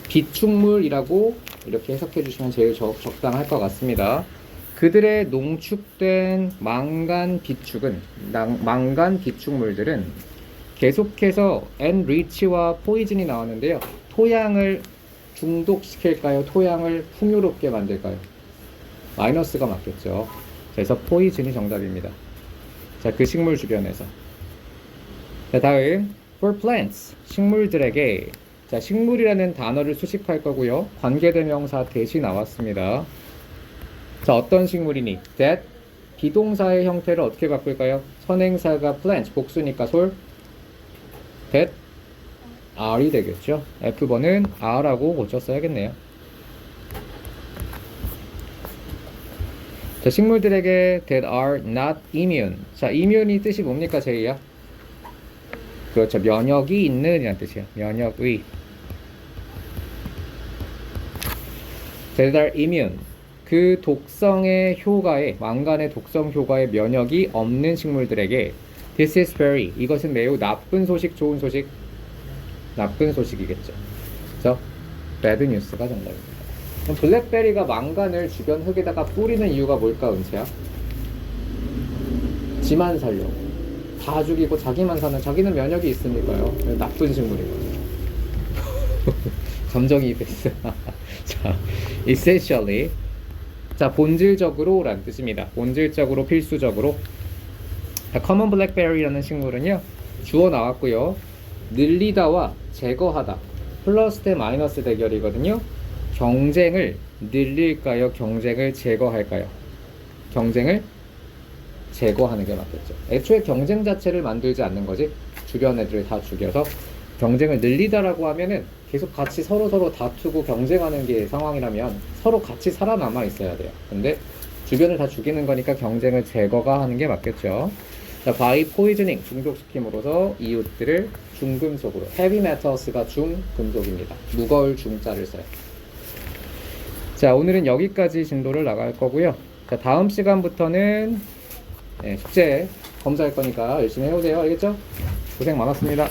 비축물이라고 이렇게 해석해 주시면 제일 적당할 것 같습니다. 그들의 농축된 망간 비축물들은 계속해서 enrich와 poison이 나왔는데요. 토양을 중독시킬까요? 토양을 풍요롭게 만들까요? 마이너스가 맞겠죠. 그래서 poison이 정답입니다. 자, 그 식물 주변에서. 자, 다음 for plants, 식물들에게. 자, 식물이라는 단어를 수식할 거고요. 관계대명사 대시 나왔습니다. 자, 어떤 식물이니? that 비동사의 형태를 어떻게 바꿀까요? 선행사가 plant, 복수니까 솔 that are이 되겠죠. F번은 are라고 고쳤어야겠네요. 자, 식물들에게 that are not immune. 자, immune이 뜻이 뭡니까, 제이야? 그렇죠. 면역이 있는 이란 뜻이에요. 면역의. that are immune. 그 독성의 효과에, 망간의 독성 효과에 면역이 없는 식물들에게 this is very. 이것은 매우 나쁜 소식, 좋은 소식? 나쁜 소식이겠죠. 그래서 bad news가 정답입니다. 그럼 블랙베리가 망간을 주변 흙에다가 뿌리는 이유가 뭘까, 은채야? 지만 살려고. 다 죽이고 자기만 사는, 자기는 면역이 있으니까요. 나쁜 식물이거든요. 감정이입했어. 자, essentially. 자, 본질적으로 라는 뜻입니다. 본질적으로, 필수적으로. 자, common blackberry라는 식물은요, 주어 나왔고요. 늘리다와 제거하다. 플러스 대 마이너스 대결이거든요. 경쟁을 늘릴까요? 경쟁을 제거할까요? 경쟁을 제거하는 게 맞겠죠. 애초에 경쟁 자체를 만들지 않는 거지. 주변 애들을 다 죽여서 경쟁을 늘리다라고 하면은 계속 같이 서로 다투고 경쟁하는 게 상황이라면 서로 같이 살아남아 있어야 돼요. 근데 주변을 다 죽이는 거니까 경쟁을 제거가 하는 게 맞겠죠. 자, by poisoning, 중독시킴으로써 이웃들을 중금속으로. heavy metals가 중금속입니다. 무거울 중자를 써요. 자, 오늘은 여기까지 진도를 나갈 거고요. 자, 다음 시간부터는 숙제 검사할 거니까 열심히 해오세요. 알겠죠? 고생 많았습니다.